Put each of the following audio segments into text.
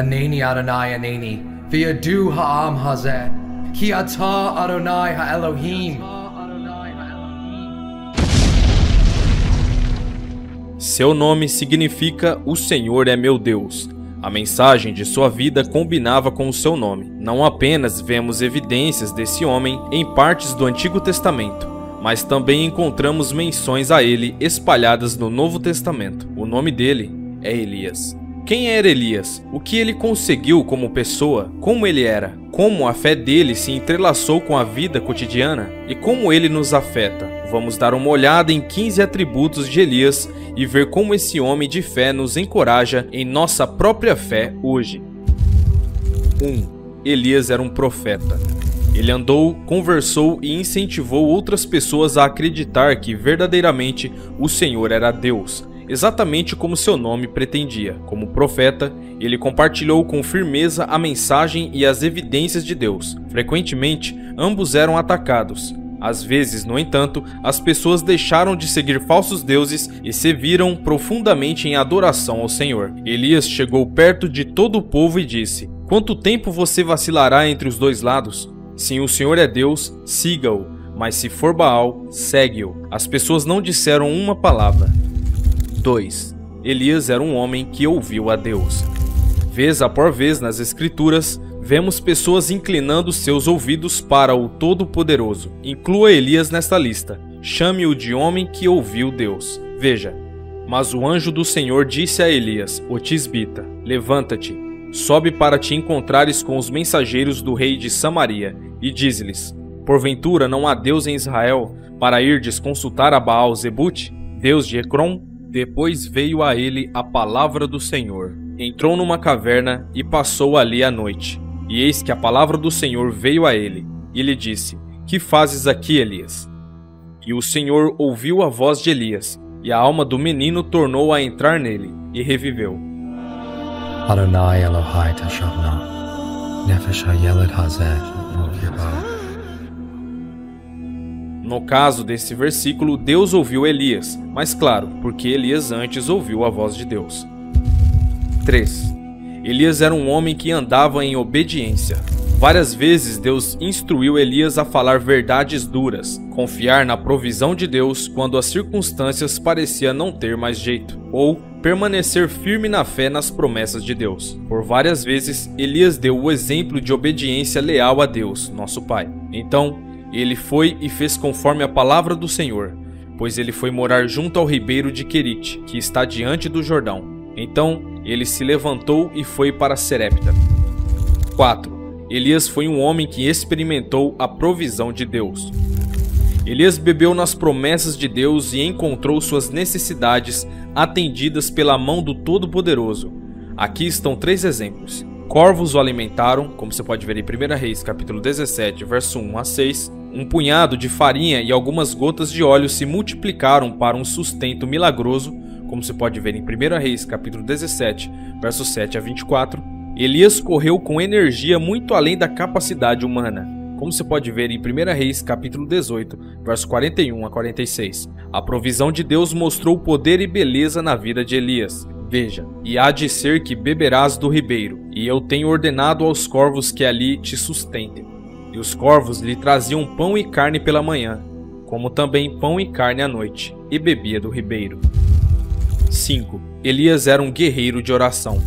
Aneni Adonai Aneni, Viadu Ha'am Hazeh, Ki Ata Adonai Ha'Elohim. Seu nome significa O Senhor é meu Deus. A mensagem de sua vida combinava com o seu nome. Não apenas vemos evidências desse homem em partes do Antigo Testamento, mas também encontramos menções a ele espalhadas no Novo Testamento. O nome dele é Elias. Quem era Elias? O que ele conseguiu como pessoa? Como ele era? Como a fé dele se entrelaçou com a vida cotidiana? E como ele nos afeta? Vamos dar uma olhada em 15 atributos de Elias e ver como esse homem de fé nos encoraja em nossa própria fé hoje. 1. Elias era um profeta. Ele andou, conversou e incentivou outras pessoas a acreditar que verdadeiramente o Senhor era Deus, exatamente como seu nome pretendia. Como profeta, ele compartilhou com firmeza a mensagem e as evidências de Deus. Frequentemente, ambos eram atacados. Às vezes, no entanto, as pessoas deixaram de seguir falsos deuses e se viram profundamente em adoração ao Senhor. Elias chegou perto de todo o povo e disse: "Quanto tempo você vacilará entre os dois lados? Se o Senhor é Deus, siga-o, mas se for Baal, segue-o." As pessoas não disseram uma palavra. 2. Elias era um homem que ouviu a Deus. Vez após vez nas Escrituras, vemos pessoas inclinando seus ouvidos para o Todo-Poderoso. Inclua Elias nesta lista. Chame-o de homem que ouviu Deus. Veja: "Mas o anjo do Senhor disse a Elias, o tisbita: Levanta-te, sobe para te encontrares com os mensageiros do rei de Samaria, e dize-lhes: Porventura não há Deus em Israel, para irdes consultar a Baal-Zebute, Deus de Ecrom?" Depois veio a ele a palavra do Senhor. Entrou numa caverna e passou ali a noite. E eis que a palavra do Senhor veio a ele, e lhe disse: "Que fazes aqui, Elias?" E o Senhor ouviu a voz de Elias, e a alma do menino tornou a entrar nele, e reviveu. Adonai Elohai Tashavna, Nefesh HaYeled Hazeh Mokirah. No caso desse versículo, Deus ouviu Elias, mas claro, porque Elias antes ouviu a voz de Deus. 3. Elias era um homem que andava em obediência. Várias vezes Deus instruiu Elias a falar verdades duras, confiar na provisão de Deus quando as circunstâncias pareciam não ter mais jeito, ou permanecer firme na fé nas promessas de Deus. Por várias vezes, Elias deu o exemplo de obediência leal a Deus, nosso Pai. Então, ele foi e fez conforme a palavra do Senhor, pois ele foi morar junto ao ribeiro de Querite, que está diante do Jordão. Então, ele se levantou e foi para Serepta. 4. Elias foi um homem que experimentou a provisão de Deus. Elias bebeu nas promessas de Deus e encontrou suas necessidades atendidas pela mão do Todo-Poderoso. Aqui estão 3 exemplos. Corvos o alimentaram, como você pode ver em 1 Reis, capítulo 17, verso 1 a 6. Um punhado de farinha e algumas gotas de óleo se multiplicaram para um sustento milagroso, como você pode ver em 1 Reis, capítulo 17, verso 7 a 24. Elias correu com energia muito além da capacidade humana, como você pode ver em 1 Reis, capítulo 18, verso 41 a 46. A provisão de Deus mostrou poder e beleza na vida de Elias. Veja: "E há de ser que beberás do ribeiro, e eu tenho ordenado aos corvos que ali te sustentem." E os corvos lhe traziam pão e carne pela manhã, como também pão e carne à noite, e bebia do ribeiro. 5. Elias era um guerreiro de oração.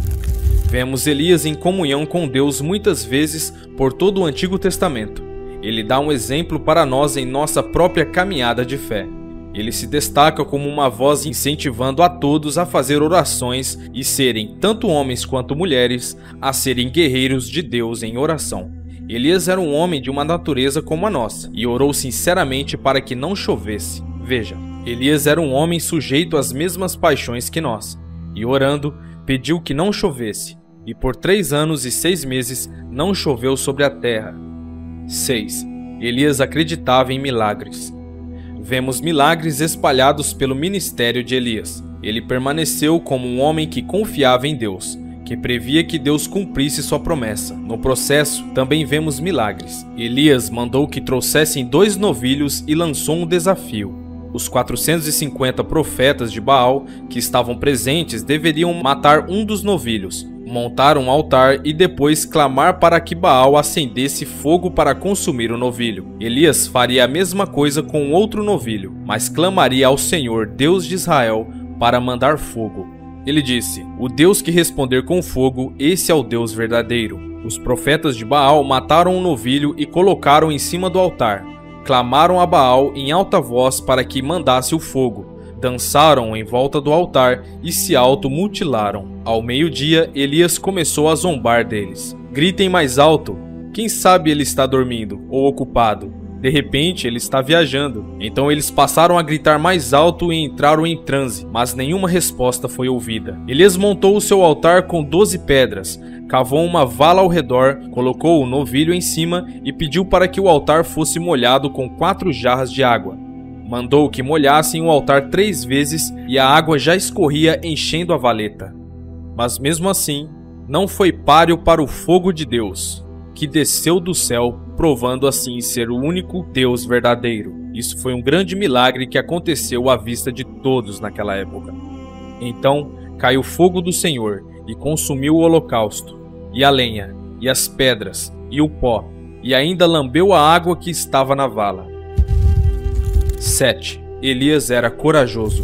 Vemos Elias em comunhão com Deus muitas vezes por todo o Antigo Testamento. Ele dá um exemplo para nós em nossa própria caminhada de fé. Ele se destaca como uma voz incentivando a todos a fazer orações e serem, tanto homens quanto mulheres, a serem guerreiros de Deus em oração. Elias era um homem de uma natureza como a nossa, e orou sinceramente para que não chovesse. Veja, Elias era um homem sujeito às mesmas paixões que nós, e orando, pediu que não chovesse, e por 3 anos e 6 meses não choveu sobre a terra. 6. Elias acreditava em milagres. Vemos milagres espalhados pelo ministério de Elias. Ele permaneceu como um homem que confiava em Deus, que previa que Deus cumprisse sua promessa. No processo, também vemos milagres. Elias mandou que trouxessem 2 novilhos e lançou um desafio. Os 450 profetas de Baal que estavam presentes deveriam matar um dos novilhos, montar um altar e depois clamar para que Baal acendesse fogo para consumir o novilho. Elias faria a mesma coisa com outro novilho, mas clamaria ao Senhor, Deus de Israel, para mandar fogo. Ele disse: "O Deus que responder com fogo, esse é o Deus verdadeiro." Os profetas de Baal mataram um novilho e colocaram em cima do altar. Clamaram a Baal em alta voz para que mandasse o fogo. Dançaram em volta do altar e se automutilaram. Ao meio-dia, Elias começou a zombar deles. "Gritem mais alto! Quem sabe ele está dormindo ou ocupado? De repente, ele está viajando." Então eles passaram a gritar mais alto e entraram em transe, mas nenhuma resposta foi ouvida. Elias montou o seu altar com 12 pedras, cavou uma vala ao redor, colocou o novilho em cima e pediu para que o altar fosse molhado com 4 jarras de água. Mandou que molhassem o altar 3 vezes e a água já escorria enchendo a valeta. Mas mesmo assim, não foi páreo para o fogo de Deus, que desceu do céu, provando assim ser o único Deus verdadeiro. Isso foi um grande milagre que aconteceu à vista de todos naquela época. Então caiu fogo do Senhor e consumiu o holocausto, e a lenha, e as pedras, e o pó, e ainda lambeu a água que estava na vala. 7. Elias era corajoso.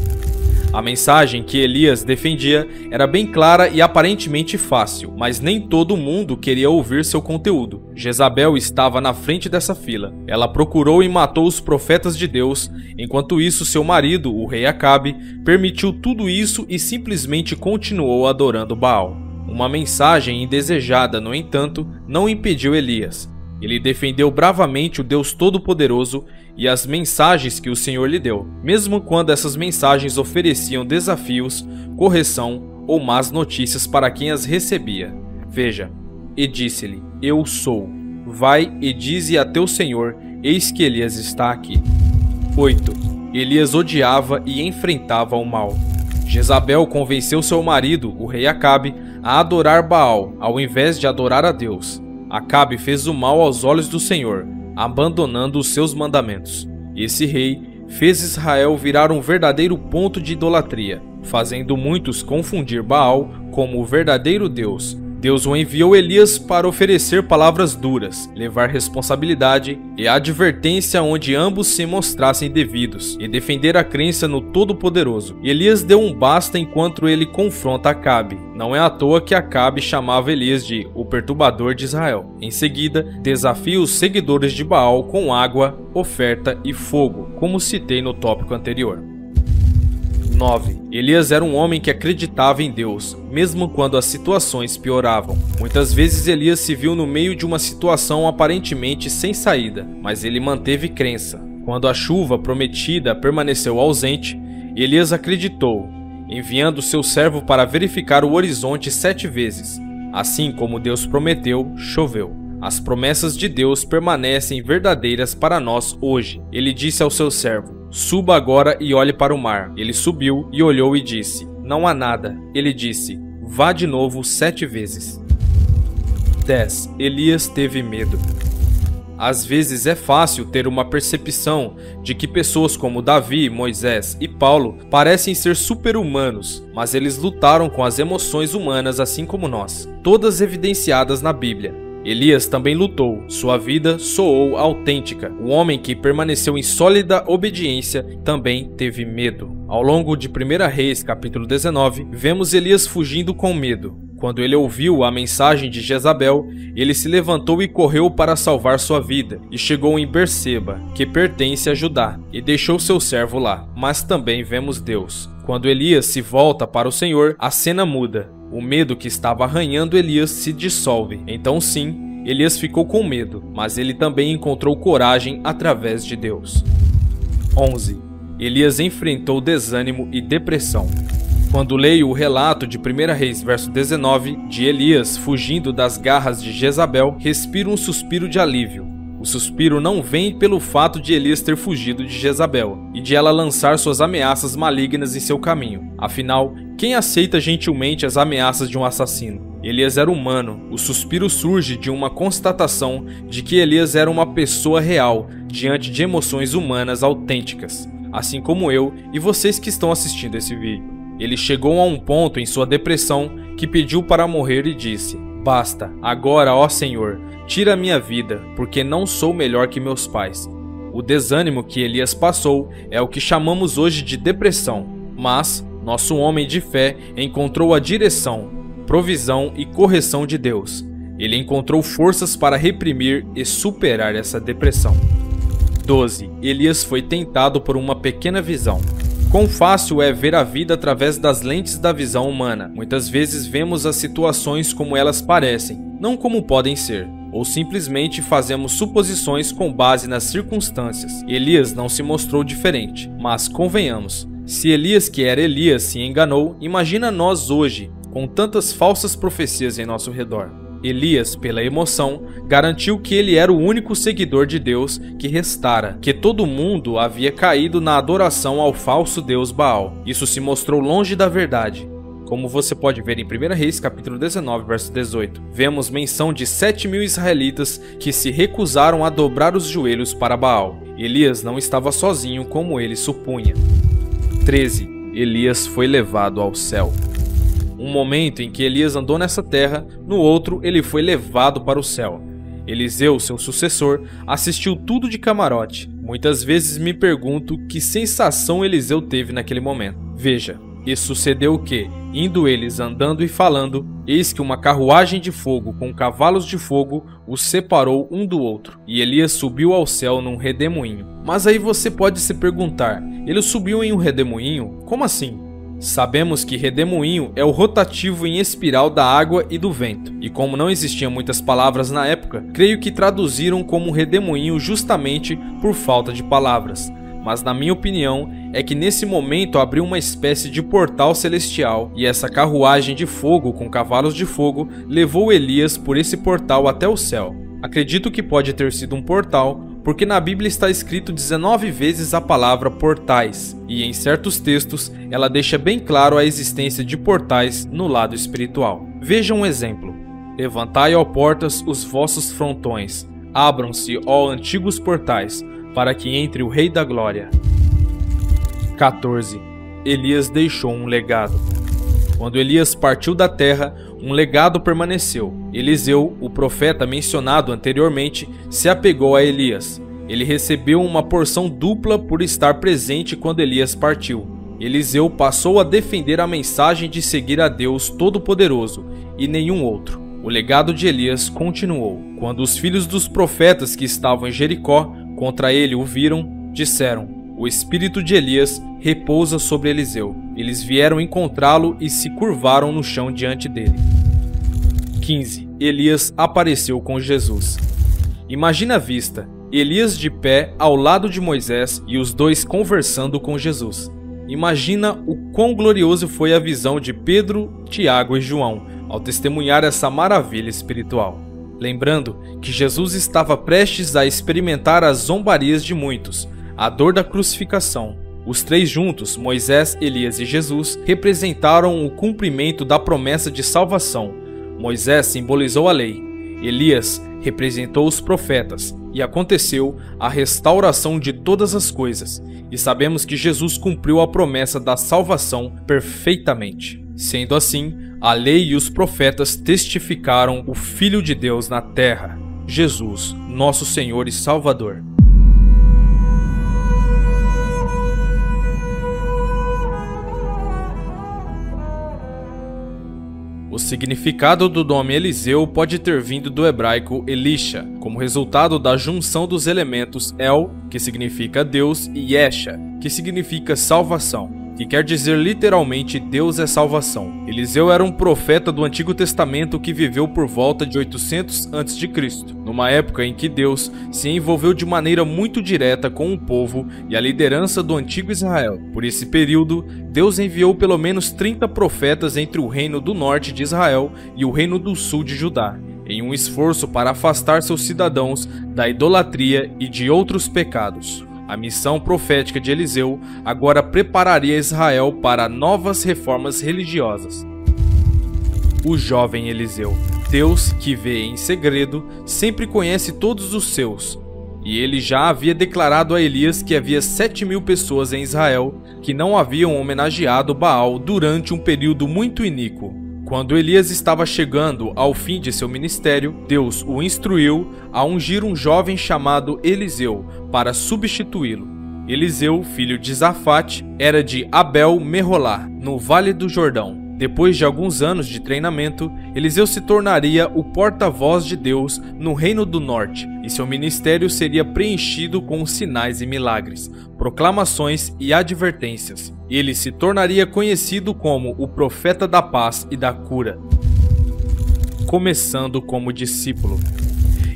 A mensagem que Elias defendia era bem clara e aparentemente fácil, mas nem todo mundo queria ouvir seu conteúdo. Jezabel estava na frente dessa fila. Ela procurou e matou os profetas de Deus. Enquanto isso, seu marido, o rei Acabe, permitiu tudo isso e simplesmente continuou adorando Baal. Uma mensagem indesejada, no entanto, não impediu Elias. Ele defendeu bravamente o Deus Todo-Poderoso e as mensagens que o Senhor lhe deu, mesmo quando essas mensagens ofereciam desafios, correção ou más notícias para quem as recebia. Veja, e disse-lhe: "Eu sou. Vai e dize a teu Senhor, eis que Elias está aqui." 8. Elias odiava e enfrentava o mal. Jezabel convenceu seu marido, o rei Acabe, a adorar Baal, ao invés de adorar a Deus. Acabe fez o mal aos olhos do Senhor, abandonando os seus mandamentos. Esse rei fez Israel virar um verdadeiro ponto de idolatria, fazendo muitos confundir Baal como o verdadeiro Deus. Deus o enviou Elias para oferecer palavras duras, levar responsabilidade e advertência onde ambos se mostrassem devidos, e defender a crença no Todo-Poderoso. Elias deu um basta enquanto ele confronta Acabe. Não é à toa que Acabe chamava Elias de o perturbador de Israel. Em seguida, desafia os seguidores de Baal com água, oferta e fogo, como citei no tópico anterior. 9. Elias era um homem que acreditava em Deus, mesmo quando as situações pioravam. Muitas vezes Elias se viu no meio de uma situação aparentemente sem saída, mas ele manteve crença. Quando a chuva prometida permaneceu ausente, Elias acreditou, enviando seu servo para verificar o horizonte 7 vezes. Assim como Deus prometeu, choveu. As promessas de Deus permanecem verdadeiras para nós hoje. Ele disse ao seu servo: "Suba agora e olhe para o mar." Ele subiu e olhou e disse: "Não há nada." Ele disse: "Vá de novo 7 vezes." 10. Elias teve medo. Às vezes é fácil ter uma percepção de que pessoas como Davi, Moisés e Paulo parecem ser super-humanos, mas eles lutaram com as emoções humanas assim como nós, todas evidenciadas na Bíblia. Elias também lutou, sua vida soou autêntica. O homem que permaneceu em sólida obediência também teve medo. Ao longo de 1 Reis, capítulo 19, vemos Elias fugindo com medo. Quando ele ouviu a mensagem de Jezabel, ele se levantou e correu para salvar sua vida, e chegou em Berseba, que pertence a Judá, e deixou seu servo lá. Mas também vemos Deus. Quando Elias se volta para o Senhor, a cena muda. O medo que estava arranhando Elias se dissolve. Então sim, Elias ficou com medo, mas ele também encontrou coragem através de Deus. 11. Elias enfrentou desânimo e depressão. Quando leio o relato de 1 Reis, verso 19, de Elias fugindo das garras de Jezabel, respiro um suspiro de alívio. O suspiro não vem pelo fato de Elias ter fugido de Jezabel e de ela lançar suas ameaças malignas em seu caminho. Afinal, quem aceita gentilmente as ameaças de um assassino? Elias era humano. O suspiro surge de uma constatação de que Elias era uma pessoa real, diante de emoções humanas autênticas. assim como eu e vocês que estão assistindo esse vídeo. Ele chegou a um ponto em sua depressão que pediu para morrer e disse: "Basta, agora, ó Senhor, tira a minha vida, porque não sou melhor que meus pais." O desânimo que Elias passou é o que chamamos hoje de depressão, mas nosso homem de fé encontrou a direção, provisão e correção de Deus. Ele encontrou forças para reprimir e superar essa depressão. 12. Elias foi tentado por uma pequena visão. Quão fácil é ver a vida através das lentes da visão humana. Muitas vezes vemos as situações como elas parecem, não como podem ser, ou simplesmente fazemos suposições com base nas circunstâncias. Elias não se mostrou diferente, mas convenhamos, se Elias, que era Elias, se enganou, imagina nós hoje, com tantas falsas profecias em nosso redor. Elias, pela emoção, garantiu que ele era o único seguidor de Deus que restara, que todo mundo havia caído na adoração ao falso deus Baal. Isso se mostrou longe da verdade. Como você pode ver em 1 Reis, capítulo 19, verso 18, vemos menção de 7.000 israelitas que se recusaram a dobrar os joelhos para Baal. Elias não estava sozinho como ele supunha. 13. Elias foi levado ao céu. Um momento em que Elias andou nessa terra, no outro ele foi levado para o céu. Eliseu, seu sucessor, assistiu tudo de camarote. Muitas vezes me pergunto que sensação Eliseu teve naquele momento. Veja, e sucedeu o que, indo eles andando e falando, eis que uma carruagem de fogo com cavalos de fogo os separou um do outro, e Elias subiu ao céu num redemoinho. Mas aí você pode se perguntar, ele subiu em um redemoinho? Como assim? Sabemos que redemoinho é o rotativo em espiral da água e do vento, e como não existiam muitas palavras na época, creio que traduziram como redemoinho justamente por falta de palavras. Mas na minha opinião, é que nesse momento abriu uma espécie de portal celestial, e essa carruagem de fogo com cavalos de fogo levou Elias por esse portal até o céu. Acredito que pode ter sido um portal, porque na Bíblia está escrito 19 vezes a palavra portais, e em certos textos ela deixa bem claro a existência de portais no lado espiritual. Veja um exemplo: levantai, ó portas, os vossos frontões, abram-se, ó antigos portais, para que entre o Rei da Glória. 14. Elias deixou um legado. Quando Elias partiu da terra, um legado permaneceu. Eliseu, o profeta mencionado anteriormente, se apegou a Elias. Ele recebeu uma porção dupla por estar presente quando Elias partiu. Eliseu passou a defender a mensagem de seguir a Deus Todo-Poderoso e nenhum outro. O legado de Elias continuou. Quando os filhos dos profetas que estavam em Jericó contra ele o viram, disseram: "O espírito de Elias repousa sobre Eliseu." Eles vieram encontrá-lo e se curvaram no chão diante dele. 15. Elias apareceu com Jesus. Imagina a vista: Elias de pé ao lado de Moisés e os dois conversando com Jesus. Imagina o quão glorioso foi a visão de Pedro, Tiago e João ao testemunhar essa maravilha espiritual. Lembrando que Jesus estava prestes a experimentar as zombarias de muitos, a dor da crucificação. Os três juntos, Moisés, Elias e Jesus, representaram o cumprimento da promessa de salvação. Moisés simbolizou a lei, Elias representou os profetas, e aconteceu a restauração de todas as coisas, e sabemos que Jesus cumpriu a promessa da salvação perfeitamente. Sendo assim, a lei e os profetas testificaram o Filho de Deus na terra, Jesus, nosso Senhor e Salvador. O significado do nome Eliseu pode ter vindo do hebraico Elisha, como resultado da junção dos elementos El, que significa Deus, e Yesha, que significa salvação, que quer dizer literalmente Deus é salvação. Eliseu era um profeta do Antigo Testamento que viveu por volta de 800 a.C., numa época em que Deus se envolveu de maneira muito direta com o povo e a liderança do antigo Israel. Por esse período, Deus enviou pelo menos 30 profetas entre o reino do norte de Israel e o reino do sul de Judá, em um esforço para afastar seus cidadãos da idolatria e de outros pecados. A missão profética de Eliseu agora prepararia Israel para novas reformas religiosas. O jovem Eliseu. Deus, que vê em segredo, sempre conhece todos os seus. E ele já havia declarado a Elias que havia 7.000 pessoas em Israel que não haviam homenageado Baal durante um período muito iníquo. Quando Elias estava chegando ao fim de seu ministério, Deus o instruiu a ungir um jovem chamado Eliseu para substituí-lo. Eliseu, filho de Zafate, era de Abel-Meholá, no Vale do Jordão. Depois de alguns anos de treinamento, Eliseu se tornaria o porta-voz de Deus no Reino do Norte, e seu ministério seria preenchido com sinais e milagres, proclamações e advertências. Ele se tornaria conhecido como o profeta da paz e da cura. Começando como discípulo.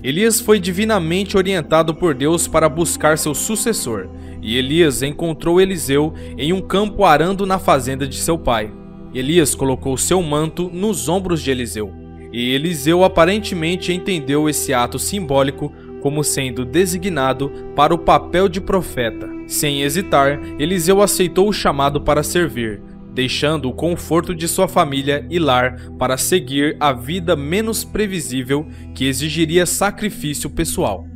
Elias foi divinamente orientado por Deus para buscar seu sucessor, e Elias encontrou Eliseu em um campo arando na fazenda de seu pai. Elias colocou seu manto nos ombros de Eliseu, e Eliseu aparentemente entendeu esse ato simbólico como sendo designado para o papel de profeta. Sem hesitar, Eliseu aceitou o chamado para servir, deixando o conforto de sua família e lar para seguir a vida menos previsível que exigiria sacrifício pessoal.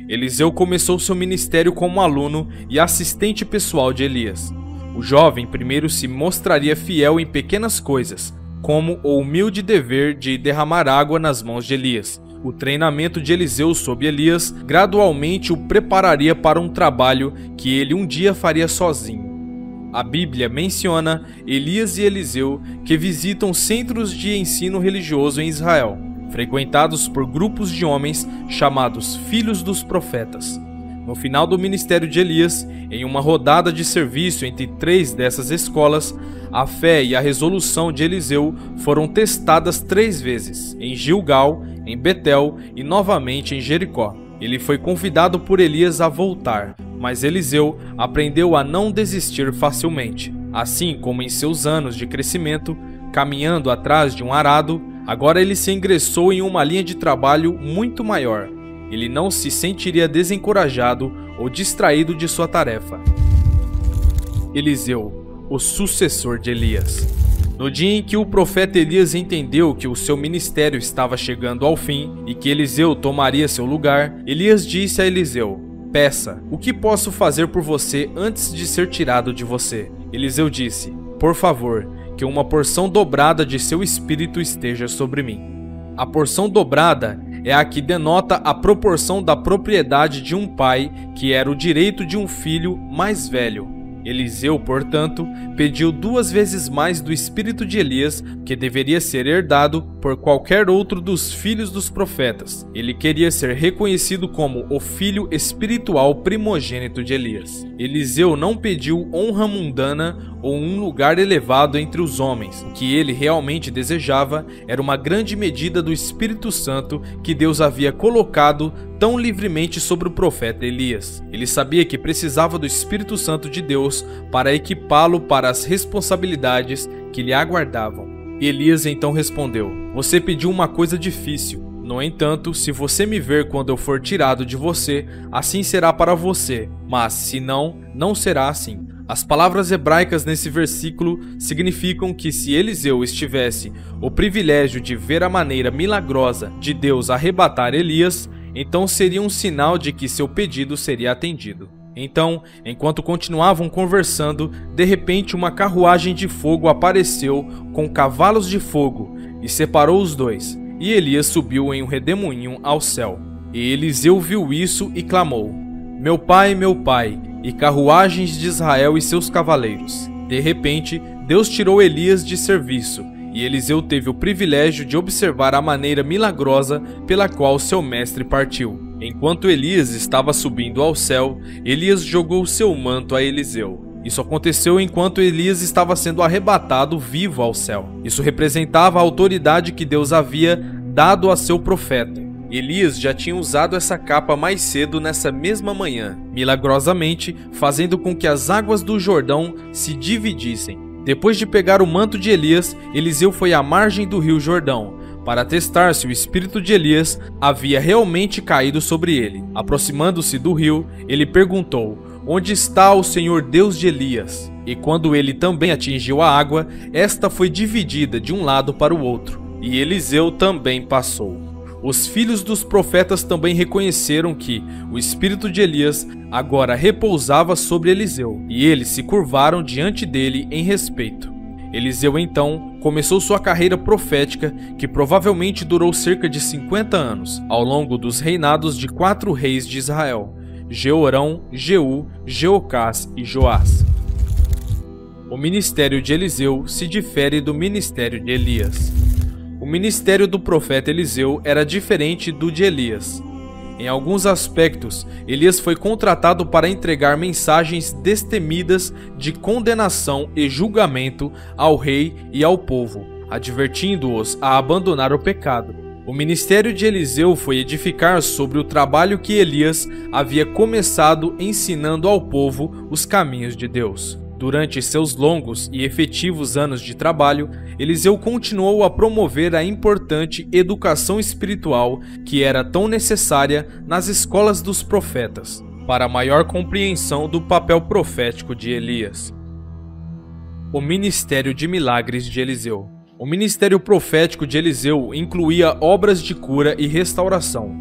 Eliseu começou seu ministério como aluno e assistente pessoal de Elias. O jovem primeiro se mostraria fiel em pequenas coisas, como o humilde dever de derramar água nas mãos de Elias. O treinamento de Eliseu sob Elias gradualmente o prepararia para um trabalho que ele um dia faria sozinho. A Bíblia menciona Elias e Eliseu que visitam centros de ensino religioso em Israel, frequentados por grupos de homens chamados Filhos dos Profetas. No final do ministério de Elias, em uma rodada de serviço entre 3 dessas escolas, a fé e a resolução de Eliseu foram testadas 3 vezes, em Gilgal, em Betel e novamente em Jericó. Ele foi convidado por Elias a voltar, mas Eliseu aprendeu a não desistir facilmente. Assim como em seus anos de crescimento, caminhando atrás de um arado, agora ele se ingressou em uma linha de trabalho muito maior. Ele não se sentiria desencorajado ou distraído de sua tarefa. Eliseu, o sucessor de Elias. No dia em que o profeta Elias entendeu que o seu ministério estava chegando ao fim e que Eliseu tomaria seu lugar, Elias disse a Eliseu: "Peça, o que posso fazer por você antes de ser tirado de você?" Eliseu disse: "Por favor, que uma porção dobrada de seu espírito esteja sobre mim." A porção dobrada é a que denota a proporção da propriedade de um pai, que era o direito de um filho mais velho. Eliseu, portanto, pediu 2 vezes mais do espírito de Elias, que deveria ser herdado por qualquer outro dos filhos dos profetas. Ele queria ser reconhecido como o filho espiritual primogênito de Elias. Eliseu não pediu honra mundana ou um lugar elevado entre os homens. O que ele realmente desejava era uma grande medida do Espírito Santo que Deus havia colocado tão livremente sobre o profeta Elias. Ele sabia que precisava do Espírito Santo de Deus para equipá-lo para as responsabilidades que lhe aguardavam. Elias então respondeu: "Você pediu uma coisa difícil. No entanto, se você me ver quando eu for tirado de você, assim será para você, mas se não, não será assim." As palavras hebraicas nesse versículo significam que se Eliseu estivesse o privilégio de ver a maneira milagrosa de Deus arrebatar Elias, então seria um sinal de que seu pedido seria atendido. Então, enquanto continuavam conversando, de repente uma carruagem de fogo apareceu com cavalos de fogo e separou os dois, e Elias subiu em um redemoinho ao céu. E Eliseu viu isso e clamou: meu pai, e carruagens de Israel e seus cavaleiros." De repente, Deus tirou Elias de serviço, e Eliseu teve o privilégio de observar a maneira milagrosa pela qual seu mestre partiu. Enquanto Elias estava subindo ao céu, Elias jogou seu manto a Eliseu. Isso aconteceu enquanto Elias estava sendo arrebatado vivo ao céu. Isso representava a autoridade que Deus havia dado a seu profeta. Elias já tinha usado essa capa mais cedo nessa mesma manhã, milagrosamente fazendo com que as águas do Jordão se dividissem. Depois de pegar o manto de Elias, Eliseu foi à margem do rio Jordão, para testar se o espírito de Elias havia realmente caído sobre ele. Aproximando-se do rio, ele perguntou: onde está o Senhor Deus de Elias? E quando ele também atingiu a água, esta foi dividida de um lado para o outro, e Eliseu também passou. Os filhos dos profetas também reconheceram que o espírito de Elias agora repousava sobre Eliseu, e eles se curvaram diante dele em respeito. Eliseu então começou sua carreira profética, que provavelmente durou cerca de 50 anos, ao longo dos reinados de 4 reis de Israel: Jeorão, Jeú, Jeocás e Joás. O ministério de Eliseu se difere do ministério de Elias. O ministério do profeta Eliseu era diferente do de Elias. Em alguns aspectos, Elias foi contratado para entregar mensagens destemidas de condenação e julgamento ao rei e ao povo, advertindo-os a abandonar o pecado. O ministério de Eliseu foi edificar sobre o trabalho que Elias havia começado ensinando ao povo os caminhos de Deus. Durante seus longos e efetivos anos de trabalho, Eliseu continuou a promover a importante educação espiritual que era tão necessária nas escolas dos profetas, para maior compreensão do papel profético de Elias. O ministério de milagres de Eliseu. O ministério profético de Eliseu incluía obras de cura e restauração.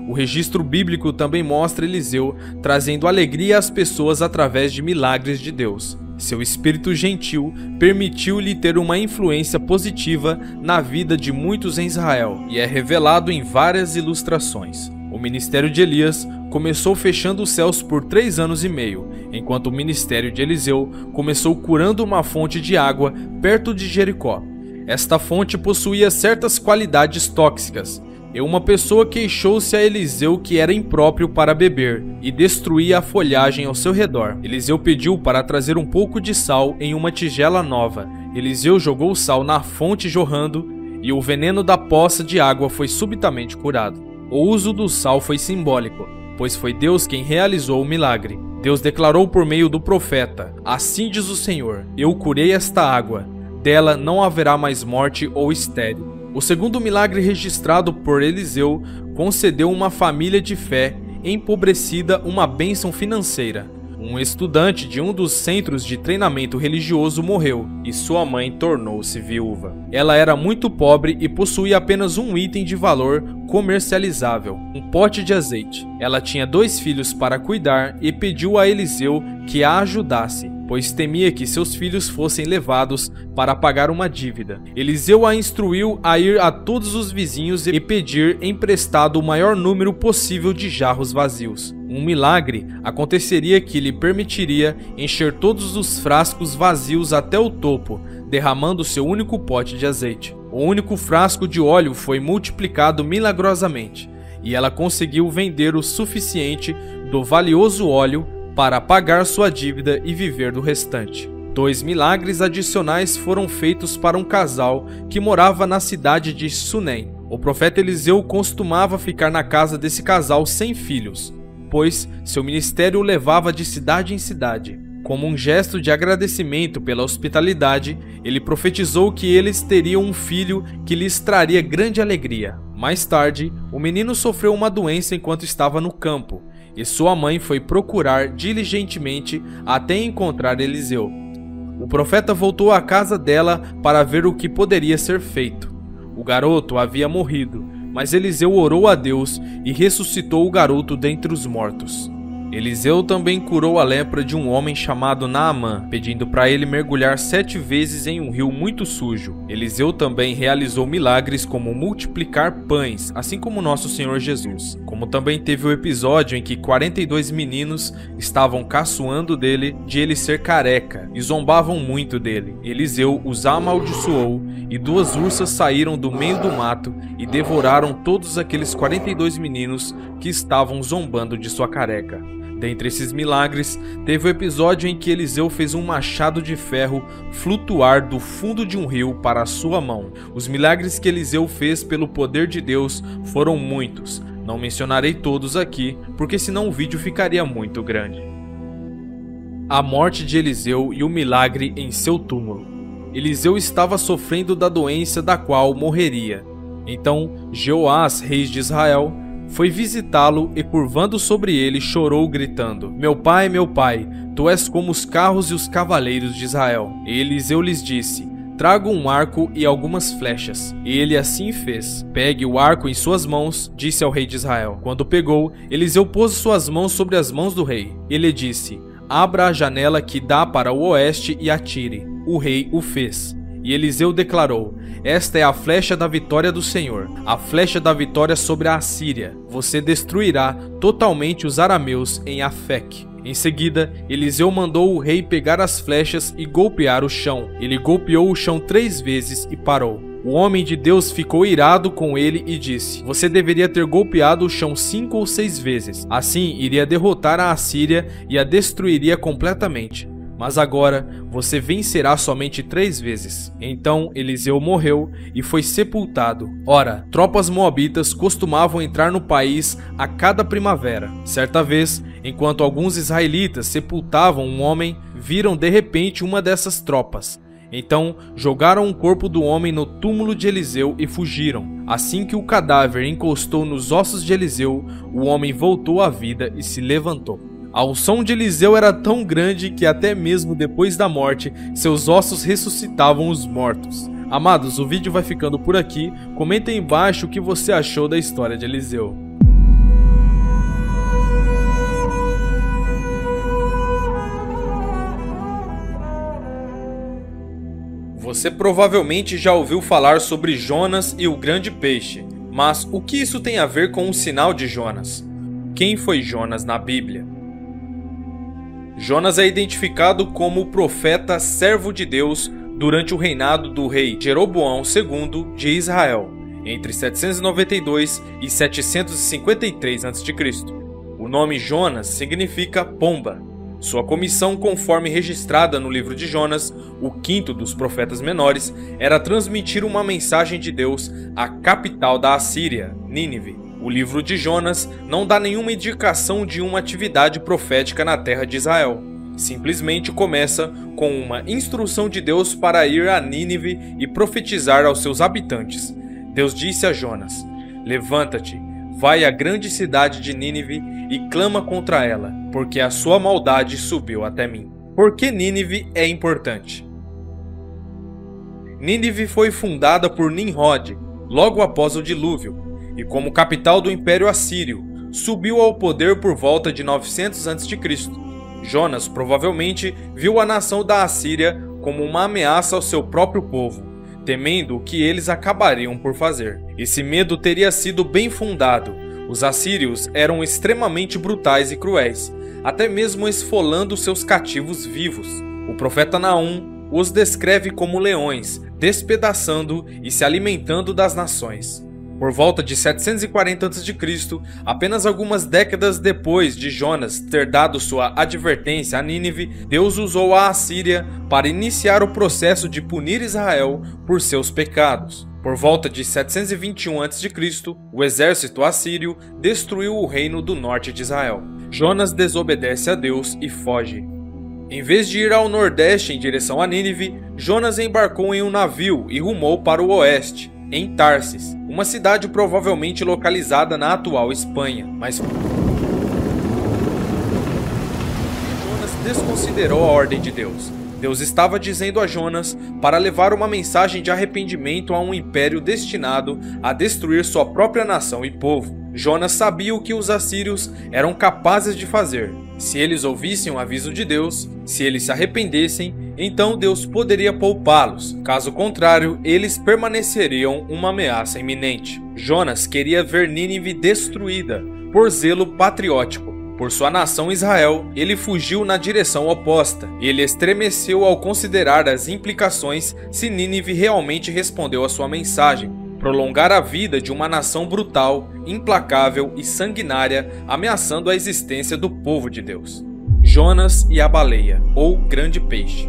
O registro bíblico também mostra Eliseu trazendo alegria às pessoas através de milagres de Deus. Seu espírito gentil permitiu-lhe ter uma influência positiva na vida de muitos em Israel, e é revelado em várias ilustrações. O ministério de Elias começou fechando os céus por 3 anos e meio, enquanto o ministério de Eliseu começou curando uma fonte de água perto de Jericó. Esta fonte possuía certas qualidades tóxicas, e uma pessoa queixou-se a Eliseu que era impróprio para beber e destruía a folhagem ao seu redor. Eliseu pediu para trazer um pouco de sal em uma tigela nova. Eliseu jogou o sal na fonte jorrando e o veneno da poça de água foi subitamente curado. O uso do sal foi simbólico, pois foi Deus quem realizou o milagre. Deus declarou por meio do profeta: "Assim diz o Senhor, eu curei esta água, dela não haverá mais morte ou estéril." O segundo milagre registrado por Eliseu concedeu a uma família de fé empobrecida uma bênção financeira. Um estudante de um dos centros de treinamento religioso morreu e sua mãe tornou-se viúva. Ela era muito pobre e possuía apenas um item de valor comercializável: um pote de azeite. Ela tinha 2 filhos para cuidar e pediu a Eliseu que a ajudasse, pois temia que seus filhos fossem levados para pagar uma dívida. Eliseu a instruiu a ir a todos os vizinhos e pedir emprestado o maior número possível de jarros vazios. Um milagre aconteceria que lhe permitiria encher todos os frascos vazios até o topo, derramando seu único pote de azeite. O único frasco de óleo foi multiplicado milagrosamente, e ela conseguiu vender o suficiente do valioso óleo para pagar sua dívida e viver do restante. 2 milagres adicionais foram feitos para um casal que morava na cidade de Sunem. O profeta Eliseu costumava ficar na casa desse casal sem filhos, pois seu ministério o levava de cidade em cidade. Como um gesto de agradecimento pela hospitalidade, ele profetizou que eles teriam um filho que lhes traria grande alegria. Mais tarde, o menino sofreu uma doença enquanto estava no campo, e sua mãe foi procurar diligentemente até encontrar Eliseu. O profeta voltou à casa dela para ver o que poderia ser feito. O garoto havia morrido, mas Eliseu orou a Deus e ressuscitou o garoto dentre os mortos. Eliseu também curou a lepra de um homem chamado Naamã, pedindo para ele mergulhar 7 vezes em um rio muito sujo. Eliseu também realizou milagres como multiplicar pães, assim como nosso Senhor Jesus. Como também teve o episódio em que 42 meninos estavam caçoando dele de ele ser careca e zombavam muito dele. Eliseu os amaldiçoou e 2 ursas saíram do meio do mato e devoraram todos aqueles 42 meninos que estavam zombando de sua careca. Dentre esses milagres, teve o episódio em que Eliseu fez um machado de ferro flutuar do fundo de um rio para a sua mão. Os milagres que Eliseu fez pelo poder de Deus foram muitos. Não mencionarei todos aqui, porque senão o vídeo ficaria muito grande. A morte de Eliseu e o milagre em seu túmulo. Eliseu estava sofrendo da doença da qual morreria. Então, Jeoás, rei de Israel, foi visitá-lo e, curvando sobre ele, chorou, gritando: meu pai, tu és como os carros e os cavaleiros de Israel." E Eliseu lhes disse: trago um arco e algumas flechas. E ele assim fez. Pegue o arco em suas mãos, disse ao rei de Israel. Quando pegou, Eliseu pôs suas mãos sobre as mãos do rei. Ele disse: abra a janela que dá para o oeste e atire. O rei o fez. E Eliseu declarou: esta é a flecha da vitória do Senhor, a flecha da vitória sobre a Assíria. Você destruirá totalmente os arameus em Afec. Em seguida, Eliseu mandou o rei pegar as flechas e golpear o chão. Ele golpeou o chão 3 vezes e parou. O homem de Deus ficou irado com ele e disse: você deveria ter golpeado o chão 5 ou 6 vezes. Assim, iria derrotar a Assíria e a destruiria completamente. Mas agora, você vencerá somente 3 vezes. Então Eliseu morreu e foi sepultado. Ora, tropas moabitas costumavam entrar no país a cada primavera. Certa vez, enquanto alguns israelitas sepultavam um homem, viram de repente uma dessas tropas. Então jogaram o corpo do homem no túmulo de Eliseu e fugiram. Assim que o cadáver encostou nos ossos de Eliseu, o homem voltou à vida e se levantou. A unção de Eliseu era tão grande que até mesmo depois da morte, seus ossos ressuscitavam os mortos. Amados, o vídeo vai ficando por aqui. Comenta aí embaixo o que você achou da história de Eliseu. Você provavelmente já ouviu falar sobre Jonas e o grande peixe, mas o que isso tem a ver com o sinal de Jonas? Quem foi Jonas na Bíblia? Jonas é identificado como o profeta servo de Deus durante o reinado do rei Jeroboão II de Israel, entre 792 e 753 a.C. O nome Jonas significa pomba. Sua comissão, conforme registrada no livro de Jonas, o 5º dos profetas menores, era transmitir uma mensagem de Deus à capital da Assíria, Nínive. O livro de Jonas não dá nenhuma indicação de uma atividade profética na terra de Israel. Simplesmente começa com uma instrução de Deus para ir a Nínive e profetizar aos seus habitantes. Deus disse a Jonas: levanta-te, vai à grande cidade de Nínive e clama contra ela, porque a sua maldade subiu até mim. Por que Nínive é importante? Nínive foi fundada por Nimrod, logo após o dilúvio, e como capital do Império Assírio, subiu ao poder por volta de 900 a.C. Jonas provavelmente viu a nação da Assíria como uma ameaça ao seu próprio povo, temendo o que eles acabariam por fazer. Esse medo teria sido bem fundado. Os assírios eram extremamente brutais e cruéis, até mesmo esfolando seus cativos vivos. O profeta Naum os descreve como leões, despedaçando e se alimentando das nações. Por volta de 740 a.C., apenas algumas décadas depois de Jonas ter dado sua advertência a Nínive, Deus usou a Assíria para iniciar o processo de punir Israel por seus pecados. Por volta de 721 a.C., o exército assírio destruiu o reino do norte de Israel. Jonas desobedece a Deus e foge. Em vez de ir ao nordeste em direção a Nínive, Jonas embarcou em um navio e rumou para o oeste, em Tarsis, uma cidade provavelmente localizada na atual Espanha, mas Jonas desconsiderou a ordem de Deus. Deus estava dizendo a Jonas para levar uma mensagem de arrependimento a um império destinado a destruir sua própria nação e povo. Jonas sabia o que os assírios eram capazes de fazer. Se eles ouvissem o aviso de Deus, se eles se arrependessem, então Deus poderia poupá-los. Caso contrário, eles permaneceriam uma ameaça iminente. Jonas queria ver Nínive destruída, por zelo patriótico. Por sua nação Israel, ele fugiu na direção oposta. Ele estremeceu ao considerar as implicações se Nínive realmente respondeu à sua mensagem: prolongar a vida de uma nação brutal, implacável e sanguinária, ameaçando a existência do povo de Deus. Jonas e a baleia, ou grande peixe.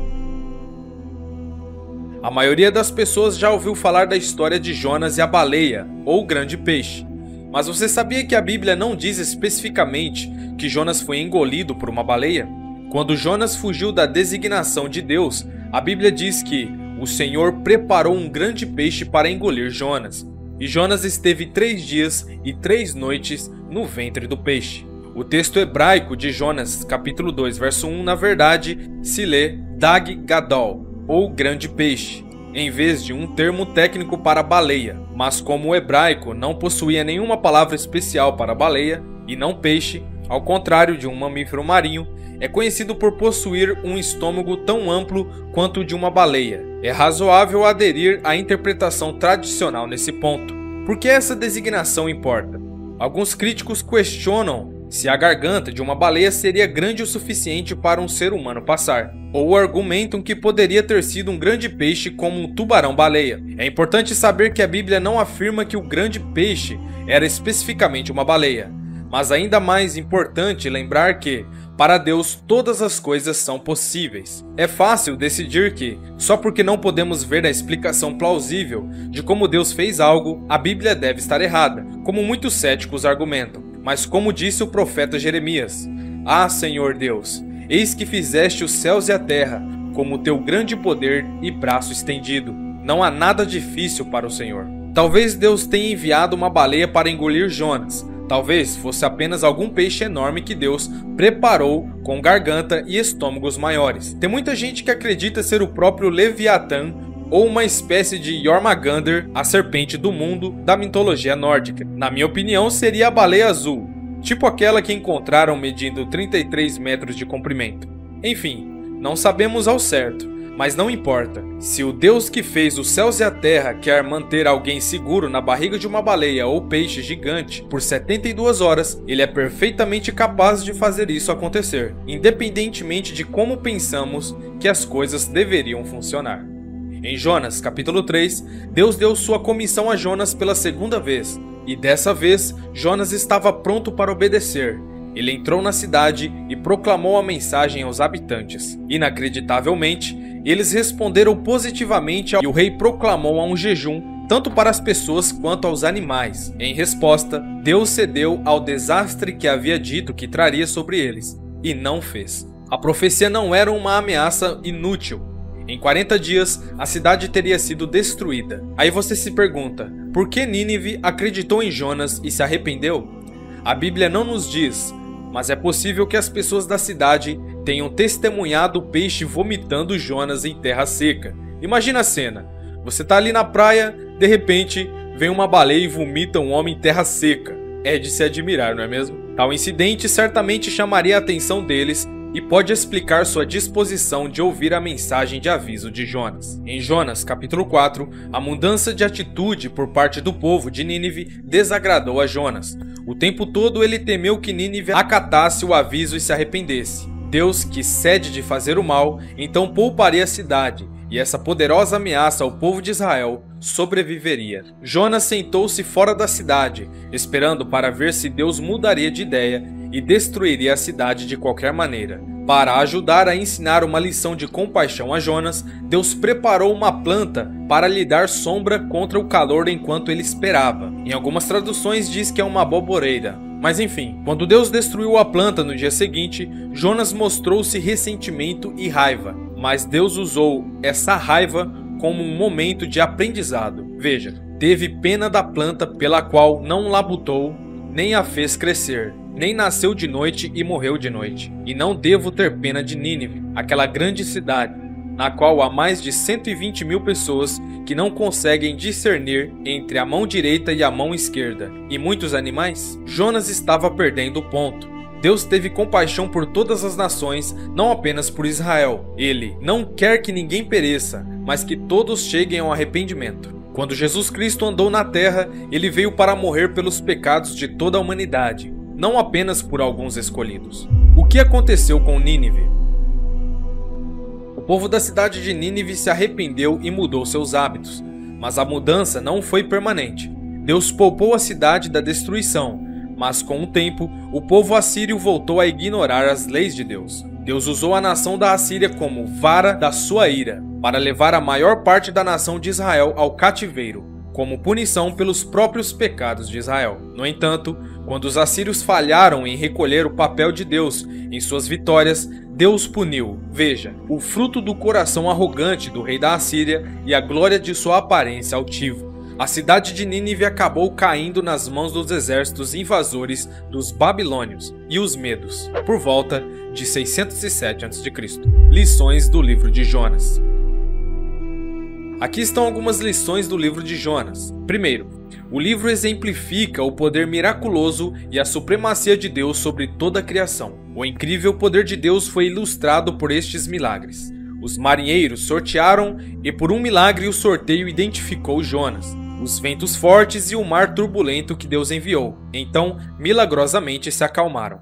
A maioria das pessoas já ouviu falar da história de Jonas e a baleia, ou grande peixe. Mas você sabia que a Bíblia não diz especificamente que Jonas foi engolido por uma baleia? Quando Jonas fugiu da designação de Deus, a Bíblia diz que o Senhor preparou um grande peixe para engolir Jonas. E Jonas esteve 3 dias e 3 noites no ventre do peixe. O texto hebraico de Jonas, capítulo 2, verso 1, na verdade, se lê Dag Gadol, ou grande peixe. em vez de um termo técnico para baleia. Mas como o hebraico não possuía nenhuma palavra especial para baleia e não peixe, ao contrário de um mamífero marinho, é conhecido por possuir um estômago tão amplo quanto o de uma baleia. É razoável aderir à interpretação tradicional nesse ponto. Por que essa designação importa? Alguns críticos questionam se a garganta de uma baleia seria grande o suficiente para um ser humano passar, ou argumentam que poderia ter sido um grande peixe como um tubarão-baleia. É importante saber que a Bíblia não afirma que o grande peixe era especificamente uma baleia, mas ainda mais importante lembrar que, para Deus, todas as coisas são possíveis. É fácil decidir que, só porque não podemos ver a explicação plausível de como Deus fez algo, a Bíblia deve estar errada, como muitos céticos argumentam. Mas como disse o profeta Jeremias: Ah, Senhor Deus, eis que fizeste os céus e a terra, como o teu grande poder e braço estendido. Não há nada difícil para o Senhor. Talvez Deus tenha enviado uma baleia para engolir Jonas. Talvez fosse apenas algum peixe enorme que Deus preparou com garganta e estômagos maiores. Tem muita gente que acredita ser o próprio Leviatã ou uma espécie de Jormungandr, a serpente do mundo da mitologia nórdica. Na minha opinião, seria a baleia azul, tipo aquela que encontraram medindo 33 metros de comprimento. Enfim, não sabemos ao certo, mas não importa. Se o Deus que fez os céus e a terra quer manter alguém seguro na barriga de uma baleia ou peixe gigante por 72 horas, ele é perfeitamente capaz de fazer isso acontecer, independentemente de como pensamos que as coisas deveriam funcionar. Em Jonas, capítulo 3, Deus deu sua comissão a Jonas pela segunda vez, e dessa vez Jonas estava pronto para obedecer. Ele entrou na cidade e proclamou a mensagem aos habitantes. Inacreditavelmente, eles responderam positivamente e o rei proclamou um jejum, tanto para as pessoas quanto aos animais. Em resposta, Deus cedeu ao desastre que havia dito que traria sobre eles, e não fez. A profecia não era uma ameaça inútil. Em 40 dias, a cidade teria sido destruída. Aí você se pergunta, por que Nínive acreditou em Jonas e se arrependeu? A Bíblia não nos diz, mas é possível que as pessoas da cidade tenham testemunhado o peixe vomitando Jonas em terra seca. Imagina a cena, você está ali na praia, de repente vem uma baleia e vomita um homem em terra seca. É de se admirar, não é mesmo? Tal incidente certamente chamaria a atenção deles e pode explicar sua disposição de ouvir a mensagem de aviso de Jonas. Em Jonas, capítulo 4, a mudança de atitude por parte do povo de Nínive desagradou a Jonas. O tempo todo ele temeu que Nínive acatasse o aviso e se arrependesse. Deus, que cede de fazer o mal, então pouparia a cidade, e essa poderosa ameaça ao povo de Israel sobreviveria. Jonas sentou-se fora da cidade, esperando para ver se Deus mudaria de ideia e destruiria a cidade de qualquer maneira. Para ajudar a ensinar uma lição de compaixão a Jonas, Deus preparou uma planta para lhe dar sombra contra o calor enquanto ele esperava. Em algumas traduções diz que é uma aboboreira. Mas enfim, quando Deus destruiu a planta no dia seguinte, Jonas mostrou-se ressentimento e raiva. Mas Deus usou essa raiva como um momento de aprendizado. Veja, teve pena da planta pela qual não labutou, nem a fez crescer, nem nasceu de noite e morreu de noite. E não devo ter pena de Nínive, aquela grande cidade, na qual há mais de 120 mil pessoas que não conseguem discernir entre a mão direita e a mão esquerda, e muitos animais. Jonas estava perdendo o ponto. Deus teve compaixão por todas as nações, não apenas por Israel. Ele não quer que ninguém pereça, mas que todos cheguem ao arrependimento. Quando Jesus Cristo andou na terra, ele veio para morrer pelos pecados de toda a humanidade, não apenas por alguns escolhidos. O que aconteceu com Nínive? O povo da cidade de Nínive se arrependeu e mudou seus hábitos, mas a mudança não foi permanente. Deus poupou a cidade da destruição, mas com o tempo, o povo assírio voltou a ignorar as leis de Deus. Deus usou a nação da Assíria como vara da sua ira, para levar a maior parte da nação de Israel ao cativeiro, como punição pelos próprios pecados de Israel. No entanto, quando os assírios falharam em recolher o papel de Deus em suas vitórias, Deus puniu, veja, o fruto do coração arrogante do rei da Assíria e a glória de sua aparência altiva. A cidade de Nínive acabou caindo nas mãos dos exércitos invasores dos babilônios e os medos, por volta de 607 a.C. Lições do livro de Jonas. Aqui estão algumas lições do livro de Jonas. Primeiro, o livro exemplifica o poder miraculoso e a supremacia de Deus sobre toda a criação. O incrível poder de Deus foi ilustrado por estes milagres. Os marinheiros sortearam e por um milagre o sorteio identificou Jonas, os ventos fortes e o mar turbulento que Deus enviou. Então, milagrosamente se acalmaram.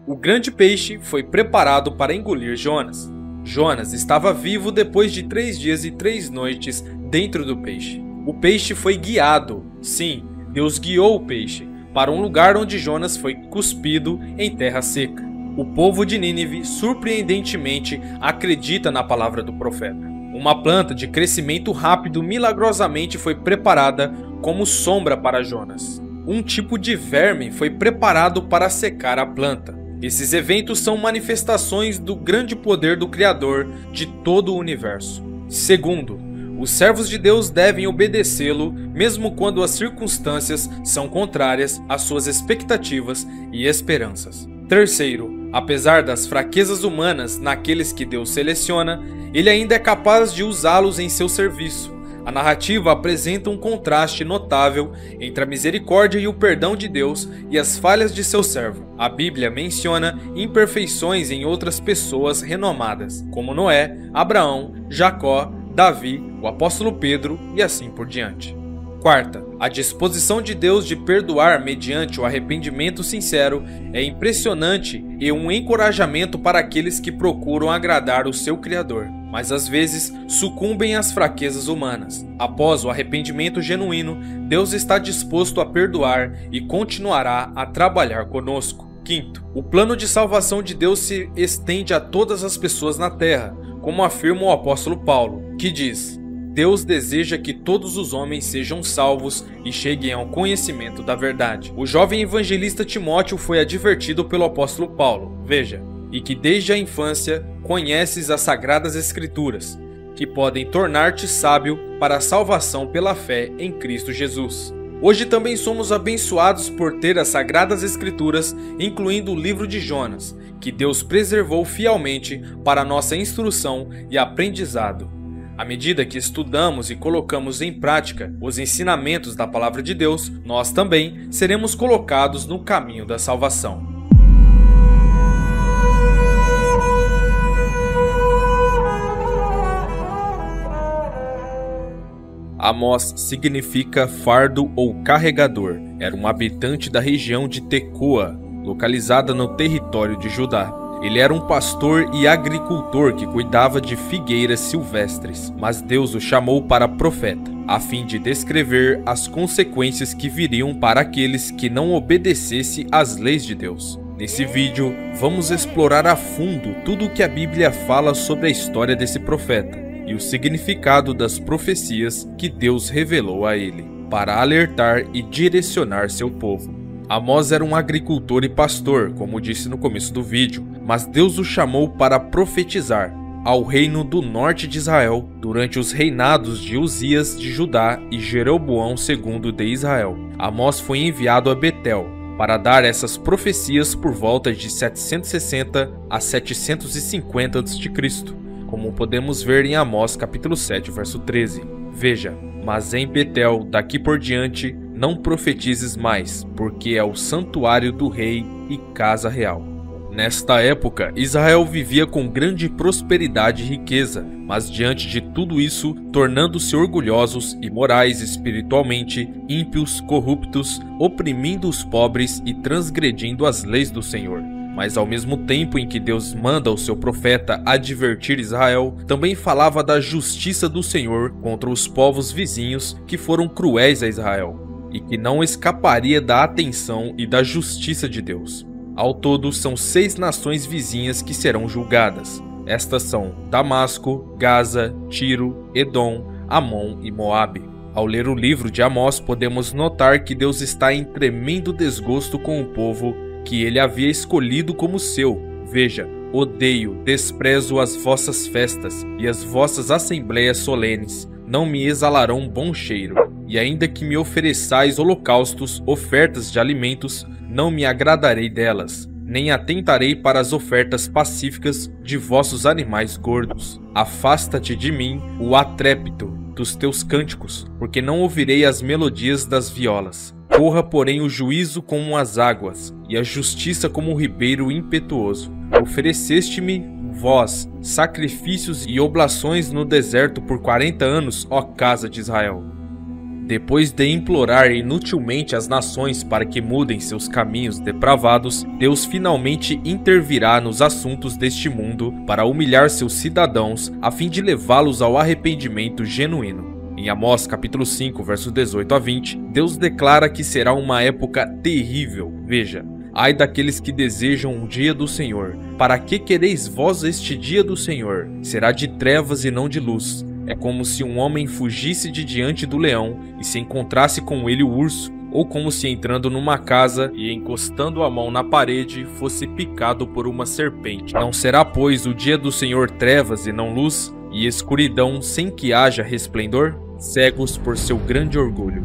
O grande peixe foi preparado para engolir Jonas. Jonas estava vivo depois de 3 dias e 3 noites dentro do peixe. O peixe foi guiado. Sim, Deus guiou o peixe para um lugar onde Jonas foi cuspido em terra seca. O povo de Nínive, surpreendentemente, acredita na palavra do profeta. Uma planta de crescimento rápido milagrosamente foi preparada como sombra para Jonas. Um tipo de verme foi preparado para secar a planta. Esses eventos são manifestações do grande poder do Criador de todo o universo. Segundo, os servos de Deus devem obedecê-lo mesmo quando as circunstâncias são contrárias às suas expectativas e esperanças. Terceiro, apesar das fraquezas humanas naqueles que Deus seleciona, ele ainda é capaz de usá-los em seu serviço. A narrativa apresenta um contraste notável entre a misericórdia e o perdão de Deus e as falhas de seu servo. A Bíblia menciona imperfeições em outras pessoas renomadas, como Noé, Abraão, Jacó, Davi, o apóstolo Pedro e assim por diante. Quarta, a disposição de Deus de perdoar mediante o arrependimento sincero é impressionante e um encorajamento para aqueles que procuram agradar o seu Criador, mas às vezes sucumbem às fraquezas humanas. Após o arrependimento genuíno, Deus está disposto a perdoar e continuará a trabalhar conosco. Quinto, o plano de salvação de Deus se estende a todas as pessoas na terra, como afirma o apóstolo Paulo, que diz: Deus deseja que todos os homens sejam salvos e cheguem ao conhecimento da verdade. O jovem evangelista Timóteo foi advertido pelo apóstolo Paulo, veja, e que desde a infância conheces as sagradas escrituras, que podem tornar-te sábio para a salvação pela fé em Cristo Jesus. Hoje também somos abençoados por ter as sagradas escrituras, incluindo o livro de Jonas, que Deus preservou fielmente para nossa instrução e aprendizado. À medida que estudamos e colocamos em prática os ensinamentos da Palavra de Deus, nós também seremos colocados no caminho da salvação. Amós significa fardo ou carregador. Era um habitante da região de Tecoa, localizada no território de Judá. Ele era um pastor e agricultor que cuidava de figueiras silvestres, mas Deus o chamou para profeta, a fim de descrever as consequências que viriam para aqueles que não obedecessem às leis de Deus. Nesse vídeo, vamos explorar a fundo tudo o que a Bíblia fala sobre a história desse profeta e o significado das profecias que Deus revelou a ele, para alertar e direcionar seu povo. Amós era um agricultor e pastor, como disse no começo do vídeo, mas Deus o chamou para profetizar ao reino do norte de Israel durante os reinados de Uzias de Judá e Jeroboão II de Israel. Amós foi enviado a Betel para dar essas profecias por volta de 760 a 750 a.C., como podemos ver em Amós capítulo 7, verso 13. Veja, mas em Betel, daqui por diante, não profetizes mais, porque é o santuário do rei e casa real. Nesta época, Israel vivia com grande prosperidade e riqueza, mas diante de tudo isso, tornando-se orgulhosos, imorais espiritualmente, ímpios, corruptos, oprimindo os pobres e transgredindo as leis do Senhor. Mas ao mesmo tempo em que Deus manda o seu profeta advertir Israel, também falava da justiça do Senhor contra os povos vizinhos que foram cruéis a Israel, e que não escaparia da atenção e da justiça de Deus. Ao todo, são 6 nações vizinhas que serão julgadas. Estas são Damasco, Gaza, Tiro, Edom, Amon e Moabe. Ao ler o livro de Amós, podemos notar que Deus está em tremendo desgosto com o povo que ele havia escolhido como seu. Veja, odeio, desprezo as vossas festas e as vossas assembleias solenes, não me exalarão bom cheiro. E ainda que me ofereçais holocaustos, ofertas de alimentos, não me agradarei delas. nem atentarei para as ofertas pacíficas de vossos animais gordos. Afasta-te de mim o atrépito dos teus cânticos, porque não ouvirei as melodias das violas. Corra, porém, o juízo como as águas, e a justiça como um ribeiro impetuoso. Ofereceste-me, vós, sacrifícios e oblações no deserto por 40 anos, ó casa de Israel. Depois de implorar inutilmente as nações para que mudem seus caminhos depravados, Deus finalmente intervirá nos assuntos deste mundo para humilhar seus cidadãos a fim de levá-los ao arrependimento genuíno. Em Amós capítulo 5, versos 18 a 20, Deus declara que será uma época terrível. Veja: ai daqueles que desejam um dia do Senhor. Para que quereis vós este dia do Senhor? Será de trevas e não de luz. É como se um homem fugisse de diante do leão e se encontrasse com ele o urso, ou como se entrando numa casa e encostando a mão na parede fosse picado por uma serpente. Não será, pois, o dia do Senhor trevas e não luz, e escuridão sem que haja resplendor? Cegos por seu grande orgulho.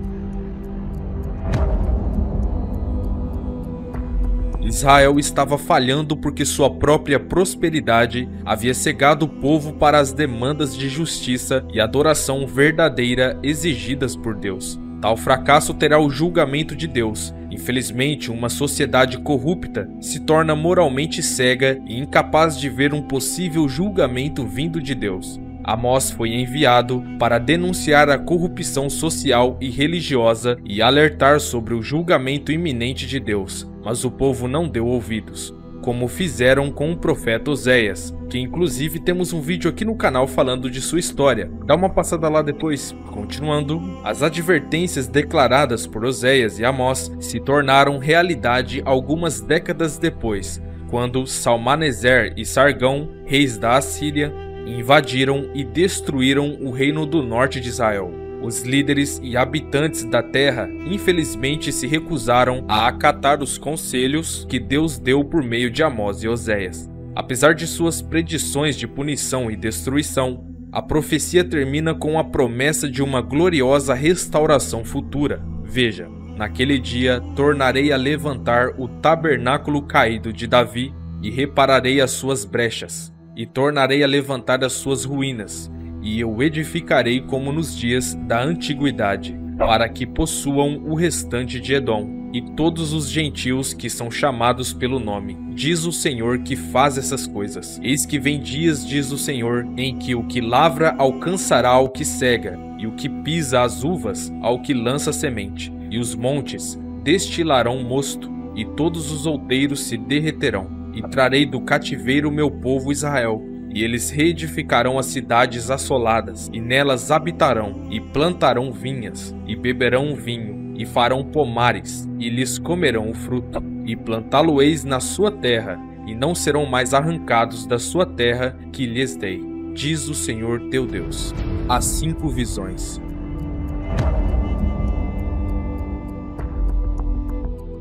Israel estava falhando porque sua própria prosperidade havia cegado o povo para as demandas de justiça e adoração verdadeira exigidas por Deus. Tal fracasso terá o julgamento de Deus. Infelizmente, uma sociedade corrupta se torna moralmente cega e incapaz de ver um possível julgamento vindo de Deus. Amós foi enviado para denunciar a corrupção social e religiosa e alertar sobre o julgamento iminente de Deus, mas o povo não deu ouvidos, como fizeram com o profeta Oséias, que inclusive temos um vídeo aqui no canal falando de sua história. Dá uma passada lá depois. Continuando, as advertências declaradas por Oséias e Amós se tornaram realidade algumas décadas depois, quando Salmaneser e Sargão, reis da Assíria, invadiram e destruíram o reino do norte de Israel. Os líderes e habitantes da terra, infelizmente, se recusaram a acatar os conselhos que Deus deu por meio de Amós e Oséias. Apesar de suas predições de punição e destruição, a profecia termina com a promessa de uma gloriosa restauração futura. Veja: naquele dia tornarei a levantar o tabernáculo caído de Davi e repararei as suas brechas, e tornarei a levantar as suas ruínas, e eu edificarei como nos dias da antiguidade, para que possuam o restante de Edom, e todos os gentios que são chamados pelo nome. Diz o Senhor que faz essas coisas. Eis que vem dias, diz o Senhor, em que o que lavra alcançará ao que cega, e o que pisa as uvas ao que lança semente, e os montes destilarão mosto, e todos os outeiros se derreterão. E trarei do cativeiro meu povo Israel, e eles reedificarão as cidades assoladas, e nelas habitarão, e plantarão vinhas, e beberão vinho, e farão pomares, e lhes comerão o fruto, e plantá-lo-eis na sua terra, e não serão mais arrancados da sua terra que lhes dei, diz o Senhor teu Deus. As 5 visões.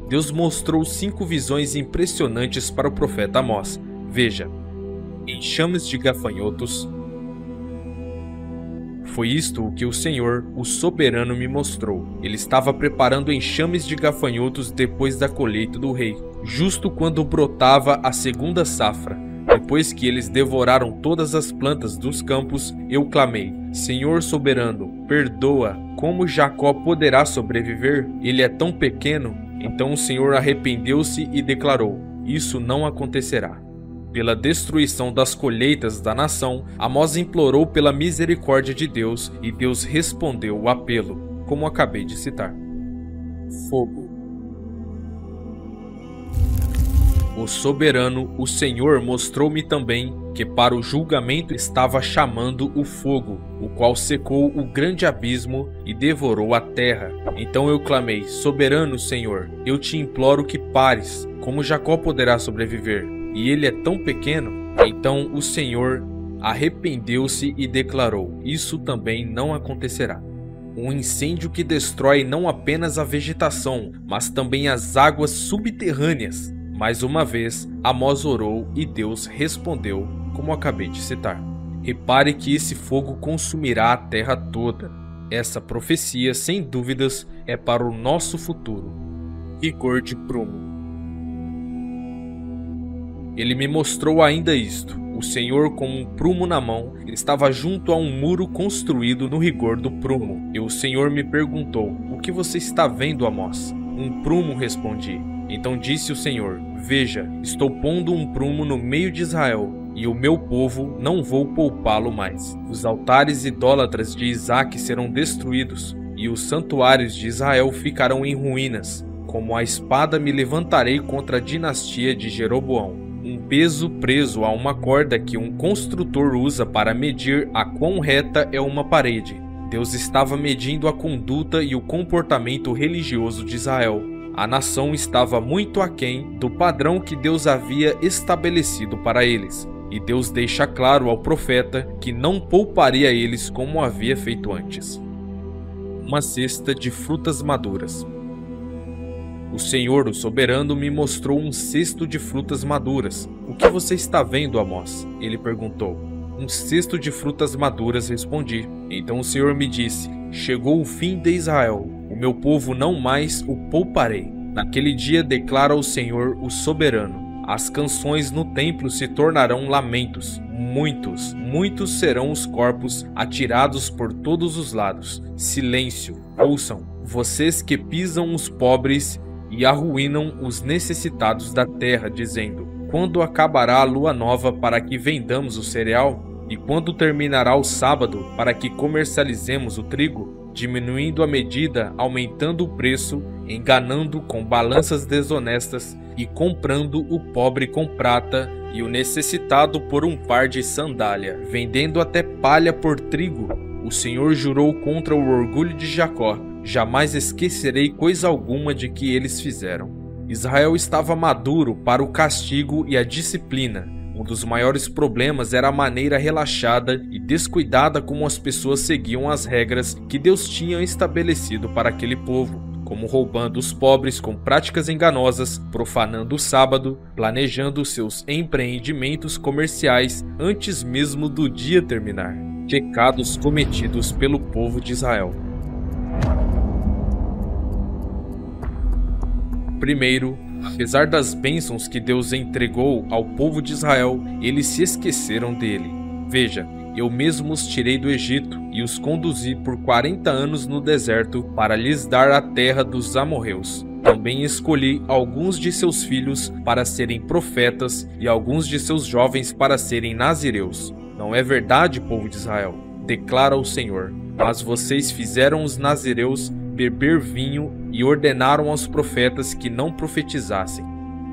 Deus mostrou 5 visões impressionantes para o profeta Amós. Veja: enxames de gafanhotos. Foi isto o que o Senhor, o soberano, me mostrou. Ele estava preparando enxames de gafanhotos depois da colheita do rei, justo quando brotava a segunda safra. Depois que eles devoraram todas as plantas dos campos, eu clamei: Senhor soberano, perdoa. Como Jacó poderá sobreviver? Ele é tão pequeno. Então o Senhor arrependeu-se e declarou: isso não acontecerá. Pela destruição das colheitas da nação, Amós implorou pela misericórdia de Deus, e Deus respondeu o apelo, como acabei de citar. Fogo. O soberano, o Senhor, mostrou-me também que para o julgamento estava chamando o fogo, o qual secou o grande abismo e devorou a terra. Então eu clamei: soberano Senhor, eu te imploro que pares. Como Jacó poderá sobreviver? E ele é tão pequeno? Então o Senhor arrependeu-se e declarou: isso também não acontecerá. Um incêndio que destrói não apenas a vegetação, mas também as águas subterrâneas. Mais uma vez, Amós orou e Deus respondeu, como acabei de citar. Repare que esse fogo consumirá a terra toda. Essa profecia, sem dúvidas, é para o nosso futuro. Igor de Prumo. Ele me mostrou ainda isto. O Senhor, com um prumo na mão, estava junto a um muro construído no rigor do prumo. E o Senhor me perguntou: o que você está vendo, Amós? Um prumo, respondi. Então disse o Senhor: veja, estou pondo um prumo no meio de Israel, e o meu povo não vou poupá-lo mais. Os altares idólatras de Isaque serão destruídos, e os santuários de Israel ficarão em ruínas. Como a espada me levantarei contra a dinastia de Jeroboão. Um peso preso a uma corda que um construtor usa para medir a quão reta é uma parede. Deus estava medindo a conduta e o comportamento religioso de Israel. A nação estava muito aquém do padrão que Deus havia estabelecido para eles. E Deus deixa claro ao profeta que não pouparia eles como havia feito antes. Uma cesta de frutas maduras. O Senhor, o soberano, me mostrou um cesto de frutas maduras. O que você está vendo, Amós? Ele perguntou. Um cesto de frutas maduras, respondi. Então o Senhor me disse: chegou o fim de Israel. O meu povo não mais o pouparei. Naquele dia, declara o Senhor, o soberano: as canções no templo se tornarão lamentos. Muitos, muitos serão os corpos atirados por todos os lados. Silêncio, ouçam, vocês que pisam os pobres e arruinam os necessitados da terra, dizendo: quando acabará a lua nova para que vendamos o cereal? E quando terminará o sábado para que comercializemos o trigo? Diminuindo a medida, aumentando o preço, enganando com balanças desonestas e comprando o pobre com prata e o necessitado por um par de sandália, vendendo até palha por trigo. O Senhor jurou contra o orgulho de Jacó: jamais esquecerei coisa alguma de que eles fizeram. Israel estava maduro para o castigo e a disciplina. Um dos maiores problemas era a maneira relaxada e descuidada como as pessoas seguiam as regras que Deus tinha estabelecido para aquele povo, como roubando os pobres com práticas enganosas, profanando o sábado, planejando seus empreendimentos comerciais antes mesmo do dia terminar. Pecados cometidos pelo povo de Israel. Primeiro, apesar das bênçãos que Deus entregou ao povo de Israel, eles se esqueceram dele. Veja, eu mesmo os tirei do Egito e os conduzi por 40 anos no deserto para lhes dar a terra dos amorreus. Também escolhi alguns de seus filhos para serem profetas e alguns de seus jovens para serem nazireus. Não é verdade, povo de Israel? Declara o Senhor. Mas vocês fizeram os nazireus beber vinho e ordenaram aos profetas que não profetizassem.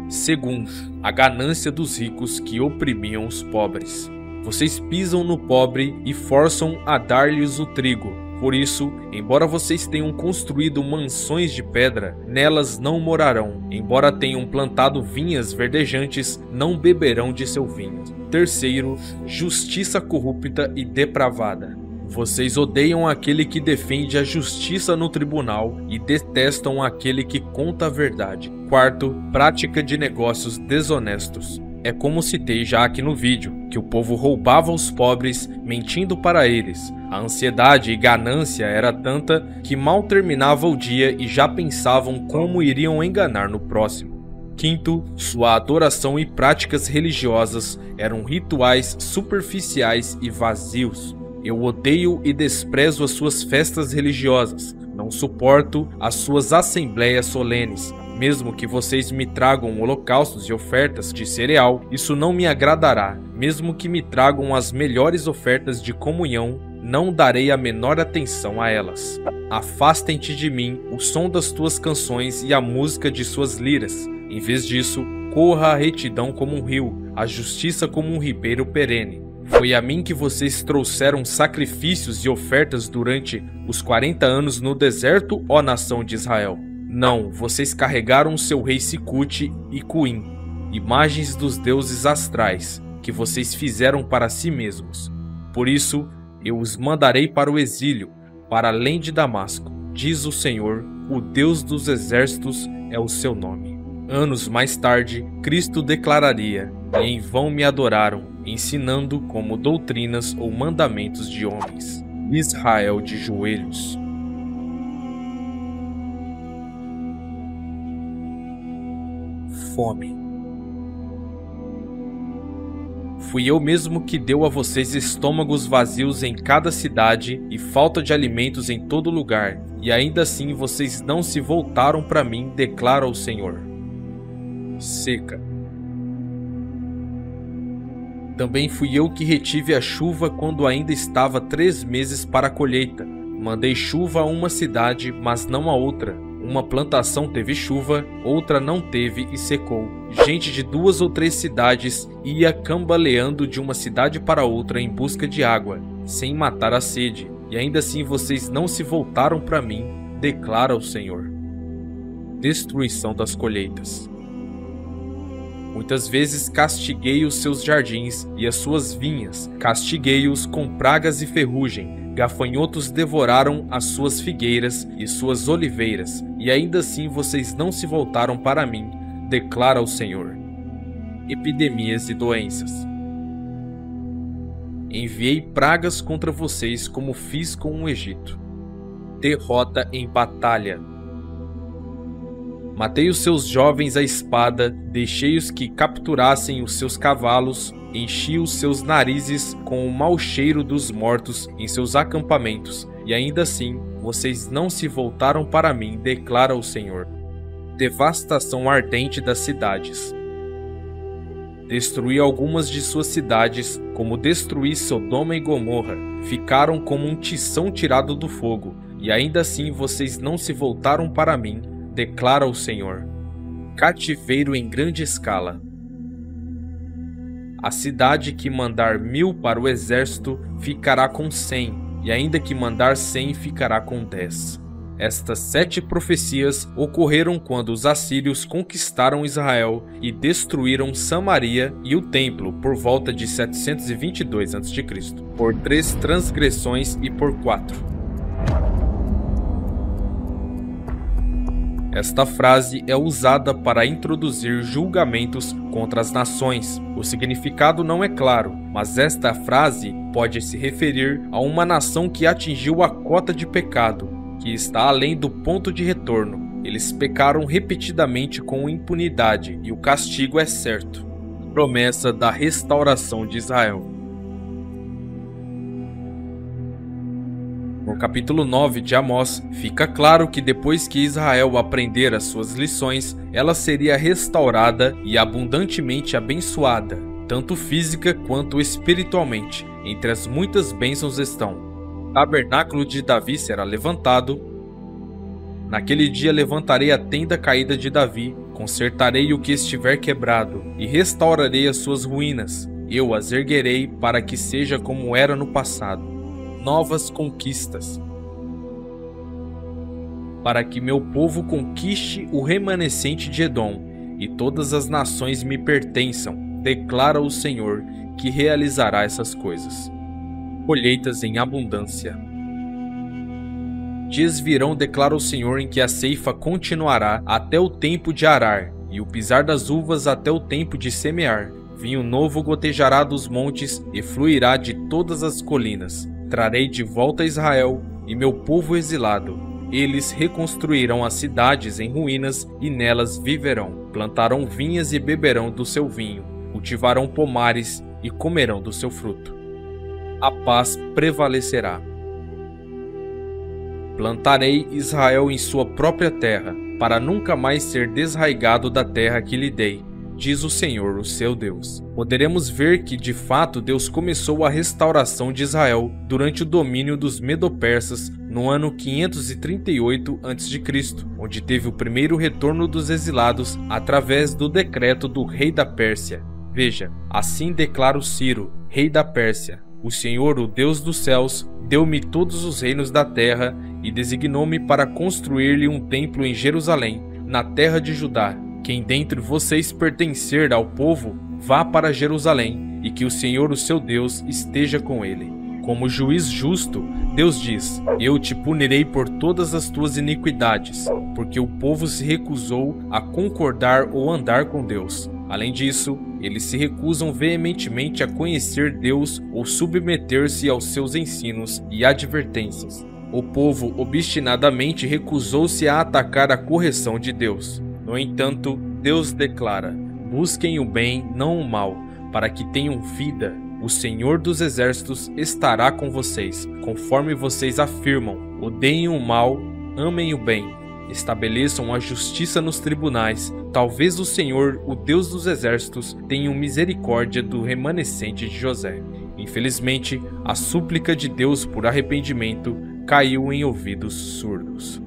Segundo, a ganância dos ricos que oprimiam os pobres. Vocês pisam no pobre e forçam a dar-lhes o trigo. Por isso, embora vocês tenham construído mansões de pedra, nelas não morarão. Embora tenham plantado vinhas verdejantes, não beberão de seu vinho. Terceiro, justiça corrupta e depravada. Vocês odeiam aquele que defende a justiça no tribunal e detestam aquele que conta a verdade. Quarto, prática de negócios desonestos. É como citei já aqui no vídeo, que o povo roubava os pobres, mentindo para eles. A ansiedade e ganância era tanta que mal terminava o dia e já pensavam como iriam enganar no próximo. Quinto, sua adoração e práticas religiosas eram rituais superficiais e vazios. Eu odeio e desprezo as suas festas religiosas. Não suporto as suas assembleias solenes. Mesmo que vocês me tragam holocaustos e ofertas de cereal, isso não me agradará. Mesmo que me tragam as melhores ofertas de comunhão, não darei a menor atenção a elas. Afastem-te de mim o som das tuas canções e a música de suas liras. Em vez disso, corra a retidão como um rio, a justiça como um ribeiro perene. Foi a mim que vocês trouxeram sacrifícios e ofertas durante os 40 anos no deserto, ó nação de Israel. Não, vocês carregaram seu rei Sicute e Cuim, imagens dos deuses astrais, que vocês fizeram para si mesmos. Por isso, eu os mandarei para o exílio, para além de Damasco, diz o Senhor, o Deus dos exércitos é o seu nome. Anos mais tarde, Cristo declararia: e em vão me adoraram, ensinando como doutrinas ou mandamentos de homens. Israel de joelhos. Fome. Fui eu mesmo que deu a vocês estômagos vazios em cada cidade e falta de alimentos em todo lugar, e ainda assim vocês não se voltaram para mim, declara o Senhor. Seca. Também fui eu que retive a chuva quando ainda estava 3 meses para a colheita. Mandei chuva a uma cidade, mas não a outra. Uma plantação teve chuva, outra não teve e secou. Gente de 2 ou 3 cidades ia cambaleando de uma cidade para outra em busca de água, sem matar a sede. E ainda assim vocês não se voltaram para mim, declara o Senhor. Destruição das colheitas. Muitas vezes castiguei os seus jardins e as suas vinhas, castiguei-os com pragas e ferrugem. Gafanhotos devoraram as suas figueiras e suas oliveiras, e ainda assim vocês não se voltaram para mim, declara o Senhor. Epidemias e doenças. Enviei pragas contra vocês como fiz com o Egito. Derrota em batalha. Matei os seus jovens à espada, deixei-os que capturassem os seus cavalos, enchi os seus narizes com o mau cheiro dos mortos em seus acampamentos, e ainda assim vocês não se voltaram para mim, declara o Senhor. Devastação ardente das cidades. Destruí algumas de suas cidades, como destruí Sodoma e Gomorra, ficaram como um tição tirado do fogo, e ainda assim vocês não se voltaram para mim, declara o Senhor. Cativeiro em grande escala. A cidade que mandar 1000 para o exército ficará com 100, e ainda que mandar 100 ficará com 10. Estas 7 profecias ocorreram quando os assírios conquistaram Israel e destruíram Samaria e o templo por volta de 722 a.C., por 3 transgressões e por 4. Esta frase é usada para introduzir julgamentos contra as nações. O significado não é claro, mas esta frase pode se referir a uma nação que atingiu a cota de pecado, que está além do ponto de retorno. Eles pecaram repetidamente com impunidade e o castigo é certo. Promessa da restauração de Israel. No capítulo 9 de Amós, fica claro que depois que Israel aprender as suas lições, ela seria restaurada e abundantemente abençoada, tanto física quanto espiritualmente. Entre as muitas bênçãos estão: o tabernáculo de Davi será levantado. Naquele dia levantarei a tenda caída de Davi, consertarei o que estiver quebrado, e restaurarei as suas ruínas. Eu as erguerei para que seja como era no passado. Novas conquistas. Para que meu povo conquiste o remanescente de Edom, e todas as nações me pertençam, declara o Senhor, que realizará essas coisas. Colheitas em abundância. Dias virão, declara o Senhor, em que a ceifa continuará até o tempo de arar, e o pisar das uvas até o tempo de semear. Vinho novo gotejará dos montes e fluirá de todas as colinas. Trarei de volta a Israel e meu povo exilado. Eles reconstruirão as cidades em ruínas e nelas viverão. Plantarão vinhas e beberão do seu vinho. Cultivarão pomares e comerão do seu fruto. A paz prevalecerá. Plantarei Israel em sua própria terra, para nunca mais ser desraigado da terra que lhe dei, diz o Senhor, o seu Deus. Poderemos ver que, de fato, Deus começou a restauração de Israel durante o domínio dos Medo-Persas no ano 538 a.C., onde teve o primeiro retorno dos exilados através do decreto do rei da Pérsia. Veja, assim declara o Ciro, rei da Pérsia: o Senhor, o Deus dos céus, deu-me todos os reinos da terra e designou-me para construir-lhe um templo em Jerusalém, na terra de Judá. Quem dentre vocês pertencer ao povo, vá para Jerusalém, e que o Senhor, o seu Deus, esteja com ele. Como juiz justo, Deus diz: eu te punirei por todas as tuas iniquidades, porque o povo se recusou a concordar ou andar com Deus. Além disso, eles se recusam veementemente a conhecer Deus ou submeter-se aos seus ensinos e advertências. O povo obstinadamente recusou-se a atacar a correção de Deus. No entanto, Deus declara: busquem o bem, não o mal, para que tenham vida. O Senhor dos Exércitos estará com vocês, conforme vocês afirmam. Odeiem o mal, amem o bem. Estabeleçam a justiça nos tribunais. Talvez o Senhor, o Deus dos Exércitos, tenha misericórdia do remanescente de José. Infelizmente, a súplica de Deus por arrependimento caiu em ouvidos surdos.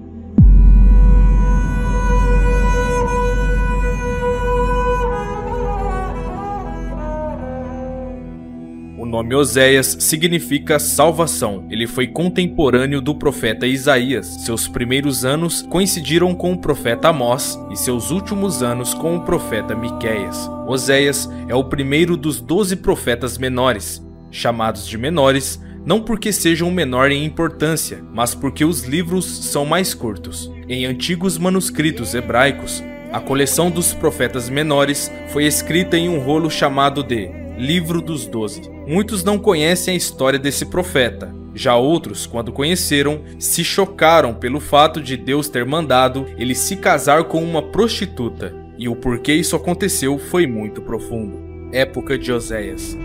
O nome Oséias significa salvação. Ele foi contemporâneo do profeta Isaías. Seus primeiros anos coincidiram com o profeta Amós e seus últimos anos com o profeta Miqueias. Oséias é o primeiro dos 12 profetas menores, chamados de menores, não porque sejam menor em importância, mas porque os livros são mais curtos. Em antigos manuscritos hebraicos, a coleção dos profetas menores foi escrita em um rolo chamado de Livro dos 12. Muitos não conhecem a história desse profeta. Já outros, quando conheceram, se chocaram pelo fato de Deus ter mandado ele se casar com uma prostituta. E o porquê isso aconteceu foi muito profundo. Época de Oséias.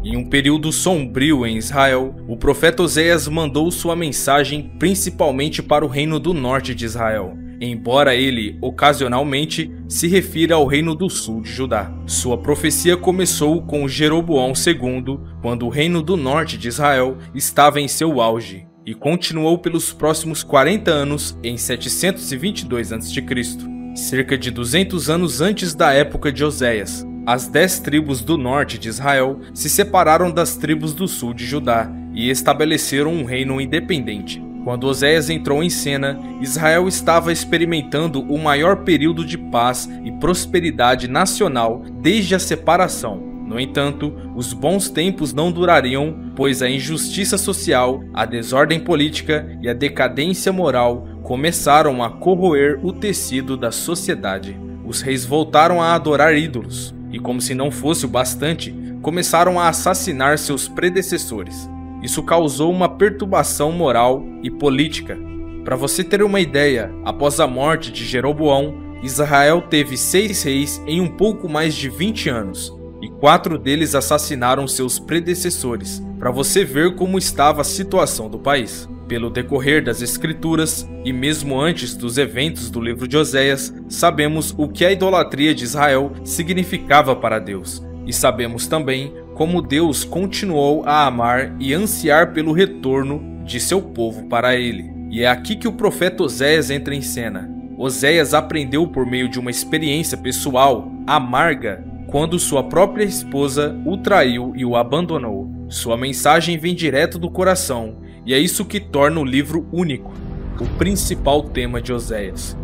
Em um período sombrio em Israel, o profeta Oséias mandou sua mensagem principalmente para o reino do norte de Israel, embora ele, ocasionalmente, se refira ao reino do sul de Judá. Sua profecia começou com Jeroboão II, quando o reino do norte de Israel estava em seu auge, e continuou pelos próximos 40 anos em 722 a.C., cerca de 200 anos antes da época de Oséias. As 10 tribos do norte de Israel se separaram das tribos do sul de Judá e estabeleceram um reino independente. Quando Oséias entrou em cena, Israel estava experimentando o maior período de paz e prosperidade nacional desde a separação. No entanto, os bons tempos não durariam, pois a injustiça social, a desordem política e a decadência moral começaram a corroer o tecido da sociedade. Os reis voltaram a adorar ídolos e, como se não fosse o bastante, começaram a assassinar seus predecessores. Isso causou uma perturbação moral e política. Para você ter uma ideia, após a morte de Jeroboão, Israel teve 6 reis em um pouco mais de 20 anos, e 4 deles assassinaram seus predecessores, para você ver como estava a situação do país. Pelo decorrer das escrituras, e mesmo antes dos eventos do livro de Oséias, sabemos o que a idolatria de Israel significava para Deus, e sabemos também como Deus continuou a amar e ansiar pelo retorno de seu povo para ele. E é aqui que o profeta Oséias entra em cena. Oséias aprendeu por meio de uma experiência pessoal amarga quando sua própria esposa o traiu e o abandonou. Sua mensagem vem direto do coração, e é isso que torna o livro único, o principal tema de Oséias.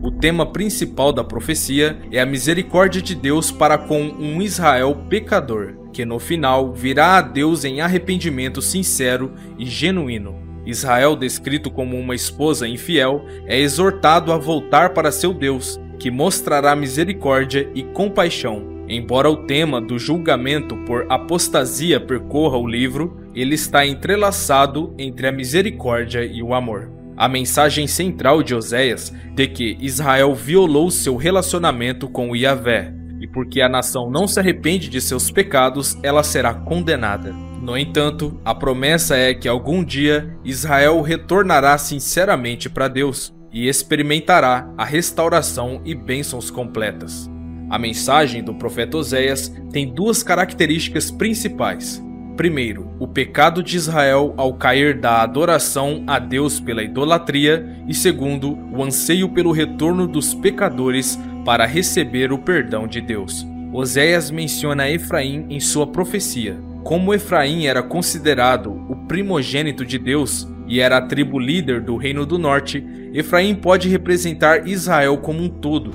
O tema principal da profecia é a misericórdia de Deus para com um Israel pecador, que no final virá a Deus em arrependimento sincero e genuíno. Israel, descrito como uma esposa infiel, é exortado a voltar para seu Deus, que mostrará misericórdia e compaixão. Embora o tema do julgamento por apostasia percorra o livro, ele está entrelaçado entre a misericórdia e o amor. A mensagem central de Oséias de que Israel violou seu relacionamento com Yahvé, e porque a nação não se arrepende de seus pecados, ela será condenada. No entanto, a promessa é que algum dia Israel retornará sinceramente para Deus e experimentará a restauração e bênçãos completas. A mensagem do profeta Oséias tem 2 características principais. Primeiro, o pecado de Israel ao cair da adoração a Deus pela idolatria, e segundo, o anseio pelo retorno dos pecadores para receber o perdão de Deus. Oséias menciona Efraim em sua profecia. Como Efraim era considerado o primogênito de Deus e era a tribo líder do Reino do Norte, Efraim pode representar Israel como um todo,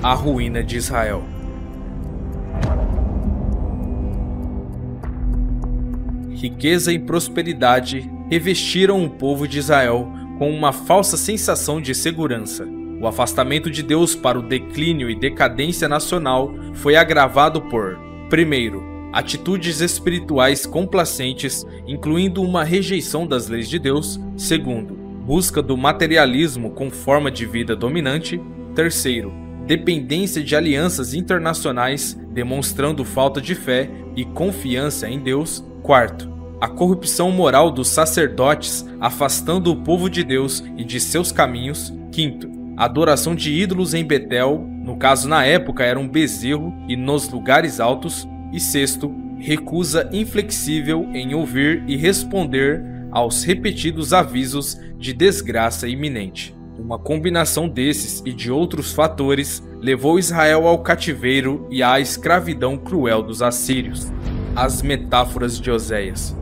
a ruína de Israel. Riqueza e prosperidade revestiram o povo de Israel com uma falsa sensação de segurança. O afastamento de Deus para o declínio e decadência nacional foi agravado por, primeiro, atitudes espirituais complacentes, incluindo uma rejeição das leis de Deus. Segundo, busca do materialismo com forma de vida dominante. Terceiro, dependência de alianças internacionais, demonstrando falta de fé e confiança em Deus. Quarto, a corrupção moral dos sacerdotes, afastando o povo de Deus e de seus caminhos. Quinto, adoração de ídolos em Betel, no caso na época era um bezerro, e nos lugares altos. E sexto, recusa inflexível em ouvir e responder aos repetidos avisos de desgraça iminente. Uma combinação desses e de outros fatores levou Israel ao cativeiro e à escravidão cruel dos assírios. As metáforas de Oséias.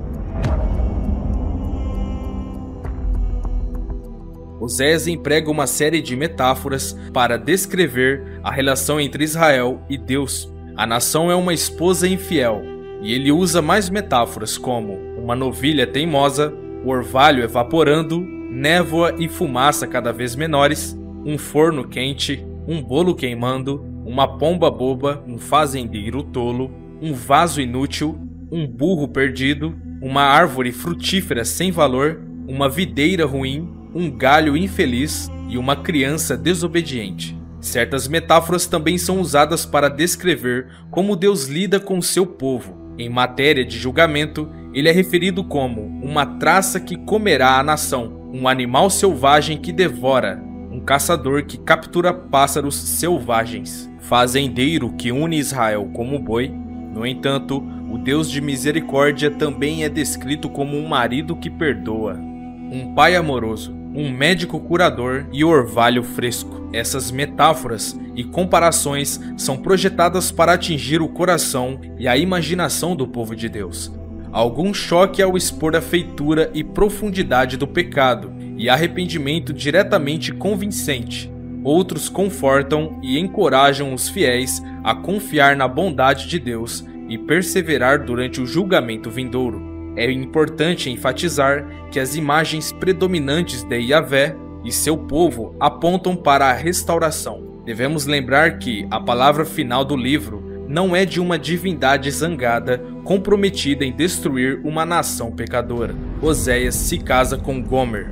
Oséias emprega uma série de metáforas para descrever a relação entre Israel e Deus. A nação é uma esposa infiel, e ele usa mais metáforas como uma novilha teimosa, o orvalho evaporando, névoa e fumaça cada vez menores, um forno quente, um bolo queimando, uma pomba boba, um fazendeiro tolo, um vaso inútil, um burro perdido, uma árvore frutífera sem valor, uma videira ruim, um galho infeliz e uma criança desobediente. Certas metáforas também são usadas para descrever como Deus lida com seu povo. Em matéria de julgamento, ele é referido como uma traça que comerá a nação, um animal selvagem que devora, um caçador que captura pássaros selvagens, fazendeiro que une Israel como boi. No entanto, o Deus de misericórdia também é descrito como um marido que perdoa, um pai amoroso, um médico curador e orvalho fresco. Essas metáforas e comparações são projetadas para atingir o coração e a imaginação do povo de Deus. Algum choque ao expor a feitura e profundidade do pecado e arrependimento diretamente convincente. Outros confortam e encorajam os fiéis a confiar na bondade de Deus e perseverar durante o julgamento vindouro. É importante enfatizar que as imagens predominantes de Yahvé e seu povo apontam para a restauração. Devemos lembrar que a palavra final do livro não é de uma divindade zangada comprometida em destruir uma nação pecadora. Oséias se casa com Gomer.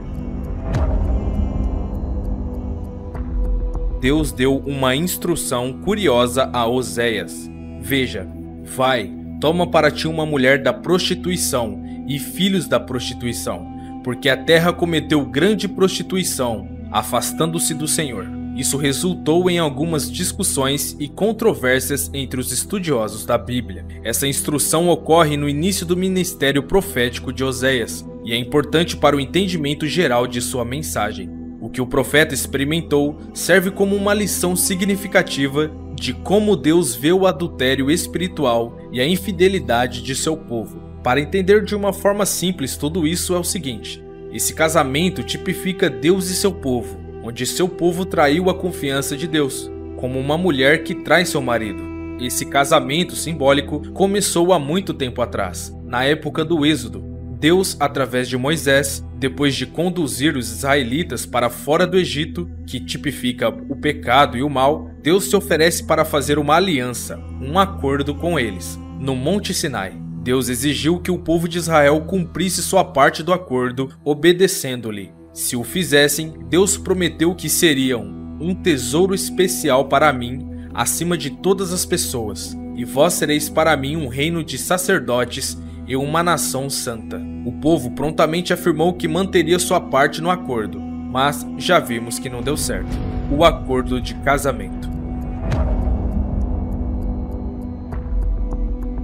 Deus deu uma instrução curiosa a Oséias. Veja, vai, toma para ti uma mulher da prostituição e filhos da prostituição, porque a terra cometeu grande prostituição, afastando-se do Senhor. Isso resultou em algumas discussões e controvérsias entre os estudiosos da Bíblia. Essa instrução ocorre no início do ministério profético de Oséias, e é importante para o entendimento geral de sua mensagem. O que o profeta experimentou serve como uma lição significativa de como Deus vê o adultério espiritual e a infidelidade de seu povo. Para entender de uma forma simples tudo isso é o seguinte: esse casamento tipifica Deus e seu povo, onde seu povo traiu a confiança de Deus, como uma mulher que trai seu marido. Esse casamento simbólico começou há muito tempo atrás, na época do Êxodo. Deus, através de Moisés, depois de conduzir os israelitas para fora do Egito, que tipifica o pecado e o mal, Deus se oferece para fazer uma aliança, um acordo com eles, no Monte Sinai. Deus exigiu que o povo de Israel cumprisse sua parte do acordo, obedecendo-lhe. Se o fizessem, Deus prometeu que seriam um tesouro especial para mim, acima de todas as pessoas, e vós sereis para mim um reino de sacerdotes e uma nação santa. O povo prontamente afirmou que manteria sua parte no acordo, mas já vimos que não deu certo. O acordo de casamento.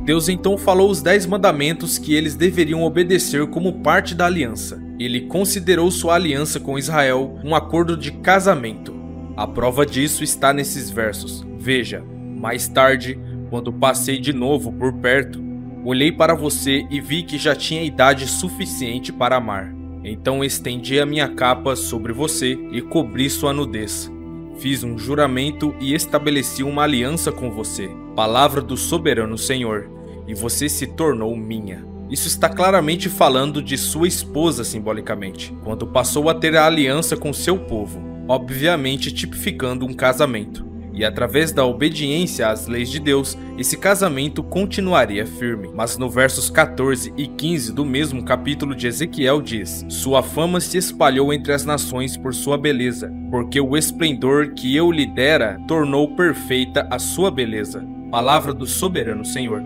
Deus então falou os 10 mandamentos que eles deveriam obedecer como parte da aliança. Ele considerou sua aliança com Israel um acordo de casamento. A prova disso está nesses versos. Veja, mais tarde, quando passei de novo por perto, olhei para você e vi que já tinha idade suficiente para amar. Então estendi a minha capa sobre você e cobri sua nudez. Fiz um juramento e estabeleci uma aliança com você, palavra do soberano Senhor, e você se tornou minha. Isso está claramente falando de sua esposa simbolicamente, quando passou a ter a aliança com seu povo, obviamente tipificando um casamento. e através da obediência às leis de Deus, esse casamento continuaria firme. Mas no versos 14 e 15 do mesmo capítulo de Ezequiel diz: sua fama se espalhou entre as nações por sua beleza, porque o esplendor que eu lhe dera tornou perfeita a sua beleza. Palavra do soberano Senhor.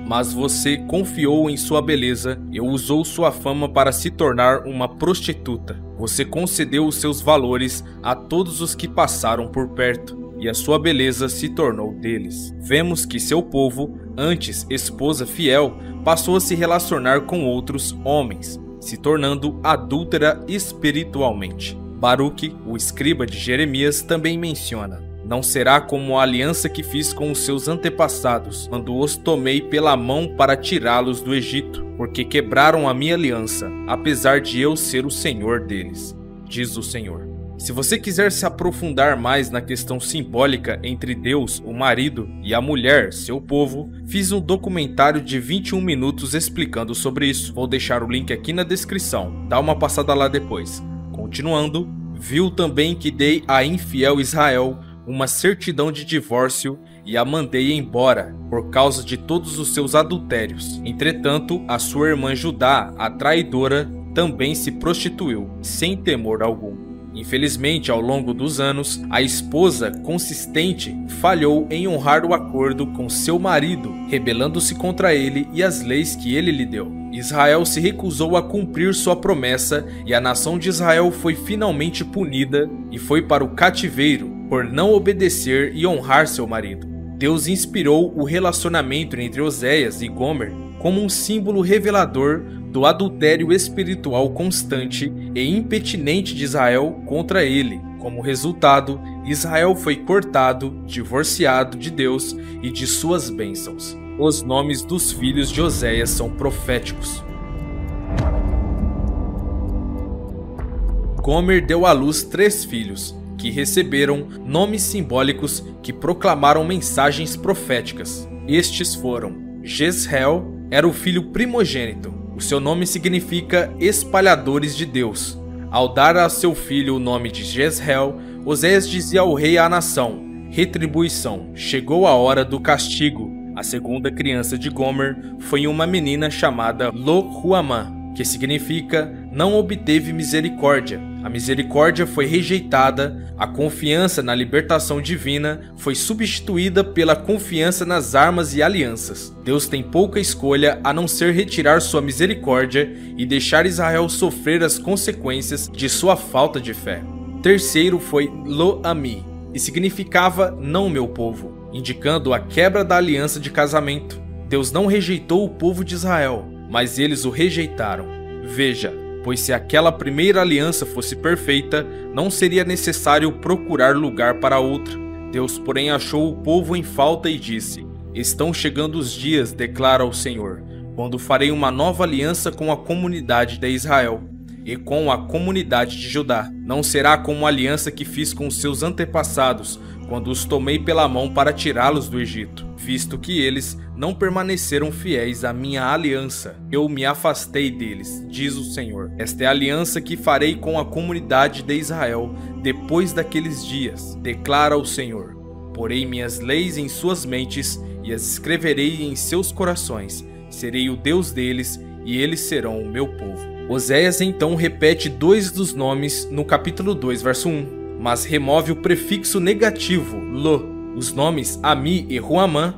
Mas você confiou em sua beleza e usou sua fama para se tornar uma prostituta. Você concedeu os seus valores a todos os que passaram por perto, e a sua beleza se tornou deles. Vemos que seu povo, antes esposa fiel, passou a se relacionar com outros homens, se tornando adúltera espiritualmente. Baruque, o escriba de Jeremias, também menciona: não será como a aliança que fiz com os seus antepassados, quando os tomei pela mão para tirá-los do Egito, porque quebraram a minha aliança, apesar de eu ser o Senhor deles, diz o Senhor. Se você quiser se aprofundar mais na questão simbólica entre Deus, o marido, e a mulher, seu povo, fiz um documentário de 21 minutos explicando sobre isso. Vou deixar o link aqui na descrição, dá uma passada lá depois. Continuando, viu também que dei a infiel Israel uma certidão de divórcio e a mandei embora por causa de todos os seus adultérios. Entretanto, a sua irmã Judá, a traidora, também se prostituiu, sem temor algum. Infelizmente, ao longo dos anos, a esposa consistente falhou em honrar o acordo com seu marido, rebelando-se contra ele e as leis que ele lhe deu. Israel se recusou a cumprir sua promessa e a nação de Israel foi finalmente punida e foi para o cativeiro por não obedecer e honrar seu marido. Deus inspirou o relacionamento entre Oséias e Gomer como um símbolo revelador do adultério espiritual constante e impetinente de Israel contra ele. Como resultado, Israel foi cortado, divorciado de Deus e de suas bênçãos. Os nomes dos filhos de Oséias são proféticos. Gomer deu à luz 3 filhos, que receberam nomes simbólicos que proclamaram mensagens proféticas. Estes foram: Jezreel era o filho primogênito. O seu nome significa espalhadores de Deus. Ao dar a seu filho o nome de Jezreel, Oséias dizia ao rei e à nação: retribuição, chegou a hora do castigo. A segunda criança de Gomer foi uma menina chamada Lo-Ruamã, que significa não obteve misericórdia. A misericórdia foi rejeitada, a confiança na libertação divina foi substituída pela confiança nas armas e alianças. Deus tem pouca escolha a não ser retirar sua misericórdia e deixar Israel sofrer as consequências de sua falta de fé. Terceiro foi Lo-Ami, e significava não meu povo, indicando a quebra da aliança de casamento. Deus não rejeitou o povo de Israel, mas eles o rejeitaram. Veja, pois se aquela primeira aliança fosse perfeita, não seria necessário procurar lugar para outra. Deus, porém, achou o povo em falta e disse: estão chegando os dias, declara o Senhor, quando farei uma nova aliança com a comunidade de Israel e com a comunidade de Judá. Não será como a aliança que fiz com os seus antepassados, quando os tomei pela mão para tirá-los do Egito, visto que eles não permaneceram fiéis à minha aliança. Eu me afastei deles, diz o Senhor. Esta é a aliança que farei com a comunidade de Israel depois daqueles dias, declara o Senhor. Porei minhas leis em suas mentes e as escreverei em seus corações. Serei o Deus deles e eles serão o meu povo. Oséias então repete 2 dos nomes no capítulo 2, verso 1, mas remove o prefixo negativo, lo. Os nomes Ami e Ruamã,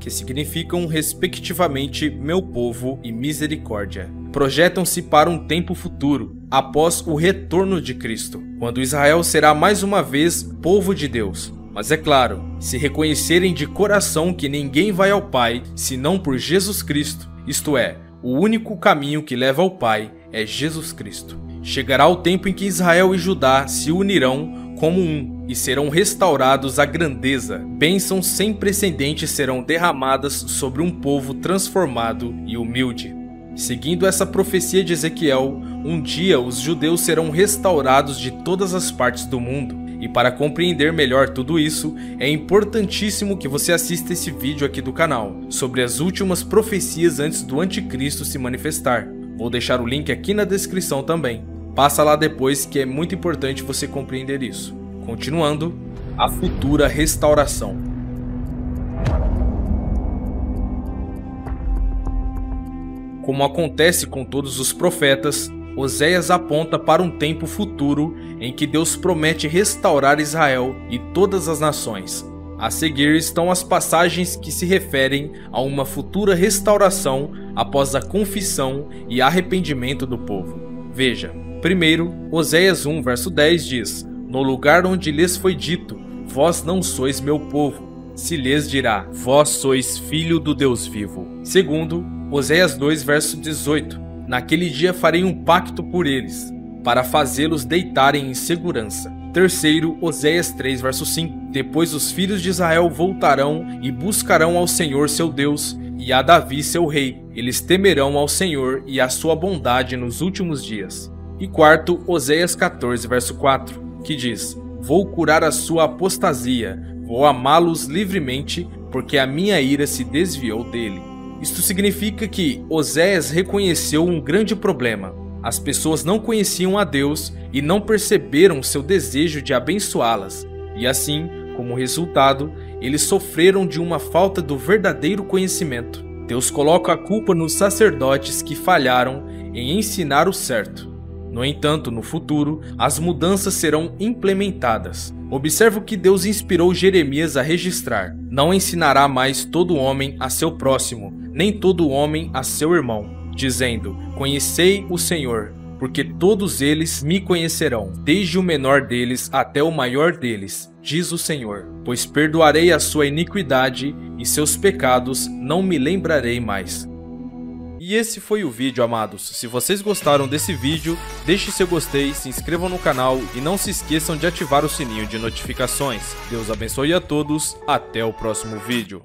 que significam respectivamente meu povo e misericórdia, projetam-se para um tempo futuro, após o retorno de Cristo, quando Israel será mais uma vez povo de Deus. Mas é claro, se reconhecerem de coração que ninguém vai ao Pai senão por Jesus Cristo, isto é, o único caminho que leva ao Pai é Jesus Cristo. Chegará o tempo em que Israel e Judá se unirão como um e serão restaurados à grandeza. Bênçãos sem precedentes serão derramadas sobre um povo transformado e humilde. Seguindo essa profecia de Ezequiel, um dia os judeus serão restaurados de todas as partes do mundo. E para compreender melhor tudo isso, é importantíssimo que você assista esse vídeo aqui do canal, sobre as últimas profecias antes do anticristo se manifestar. Vou deixar o link aqui na descrição também. Passa lá depois, que é muito importante você compreender isso. Continuando, a futura restauração. Como acontece com todos os profetas, Oséias aponta para um tempo futuro em que Deus promete restaurar Israel e todas as nações. A seguir estão as passagens que se referem a uma futura restauração após a confissão e arrependimento do povo. Veja, primeiro, Oséias 1, verso 10 diz: "No lugar onde lhes foi dito, vós não sois meu povo, se lhes dirá, vós sois filho do Deus vivo." Segundo, Oséias 2, verso 18: "Naquele dia farei um pacto por eles, para fazê-los deitarem em segurança." Terceiro, Oséias 3, verso 5: "Depois os filhos de Israel voltarão e buscarão ao Senhor seu Deus e a Davi seu rei. Eles temerão ao Senhor e a sua bondade nos últimos dias." E quarto, Oséias 14, verso 4, que diz: "Vou curar a sua apostasia, vou amá-los livremente, porque a minha ira se desviou dele." Isto significa que Oséias reconheceu um grande problema. As pessoas não conheciam a Deus e não perceberam seu desejo de abençoá-las. E assim, como resultado, eles sofreram de uma falta do verdadeiro conhecimento. Deus coloca a culpa nos sacerdotes que falharam em ensinar o certo. No entanto, no futuro, as mudanças serão implementadas. Observe o que Deus inspirou Jeremias a registrar: "Não ensinará mais todo homem a seu próximo, nem todo homem a seu irmão, dizendo, conhecei o Senhor, porque todos eles me conhecerão, desde o menor deles até o maior deles, diz o Senhor, pois perdoarei a sua iniquidade e seus pecados não me lembrarei mais." E esse foi o vídeo, amados. Se vocês gostaram desse vídeo, deixe seu gostei, se inscrevam no canal e não se esqueçam de ativar o sininho de notificações. Deus abençoe a todos, até o próximo vídeo.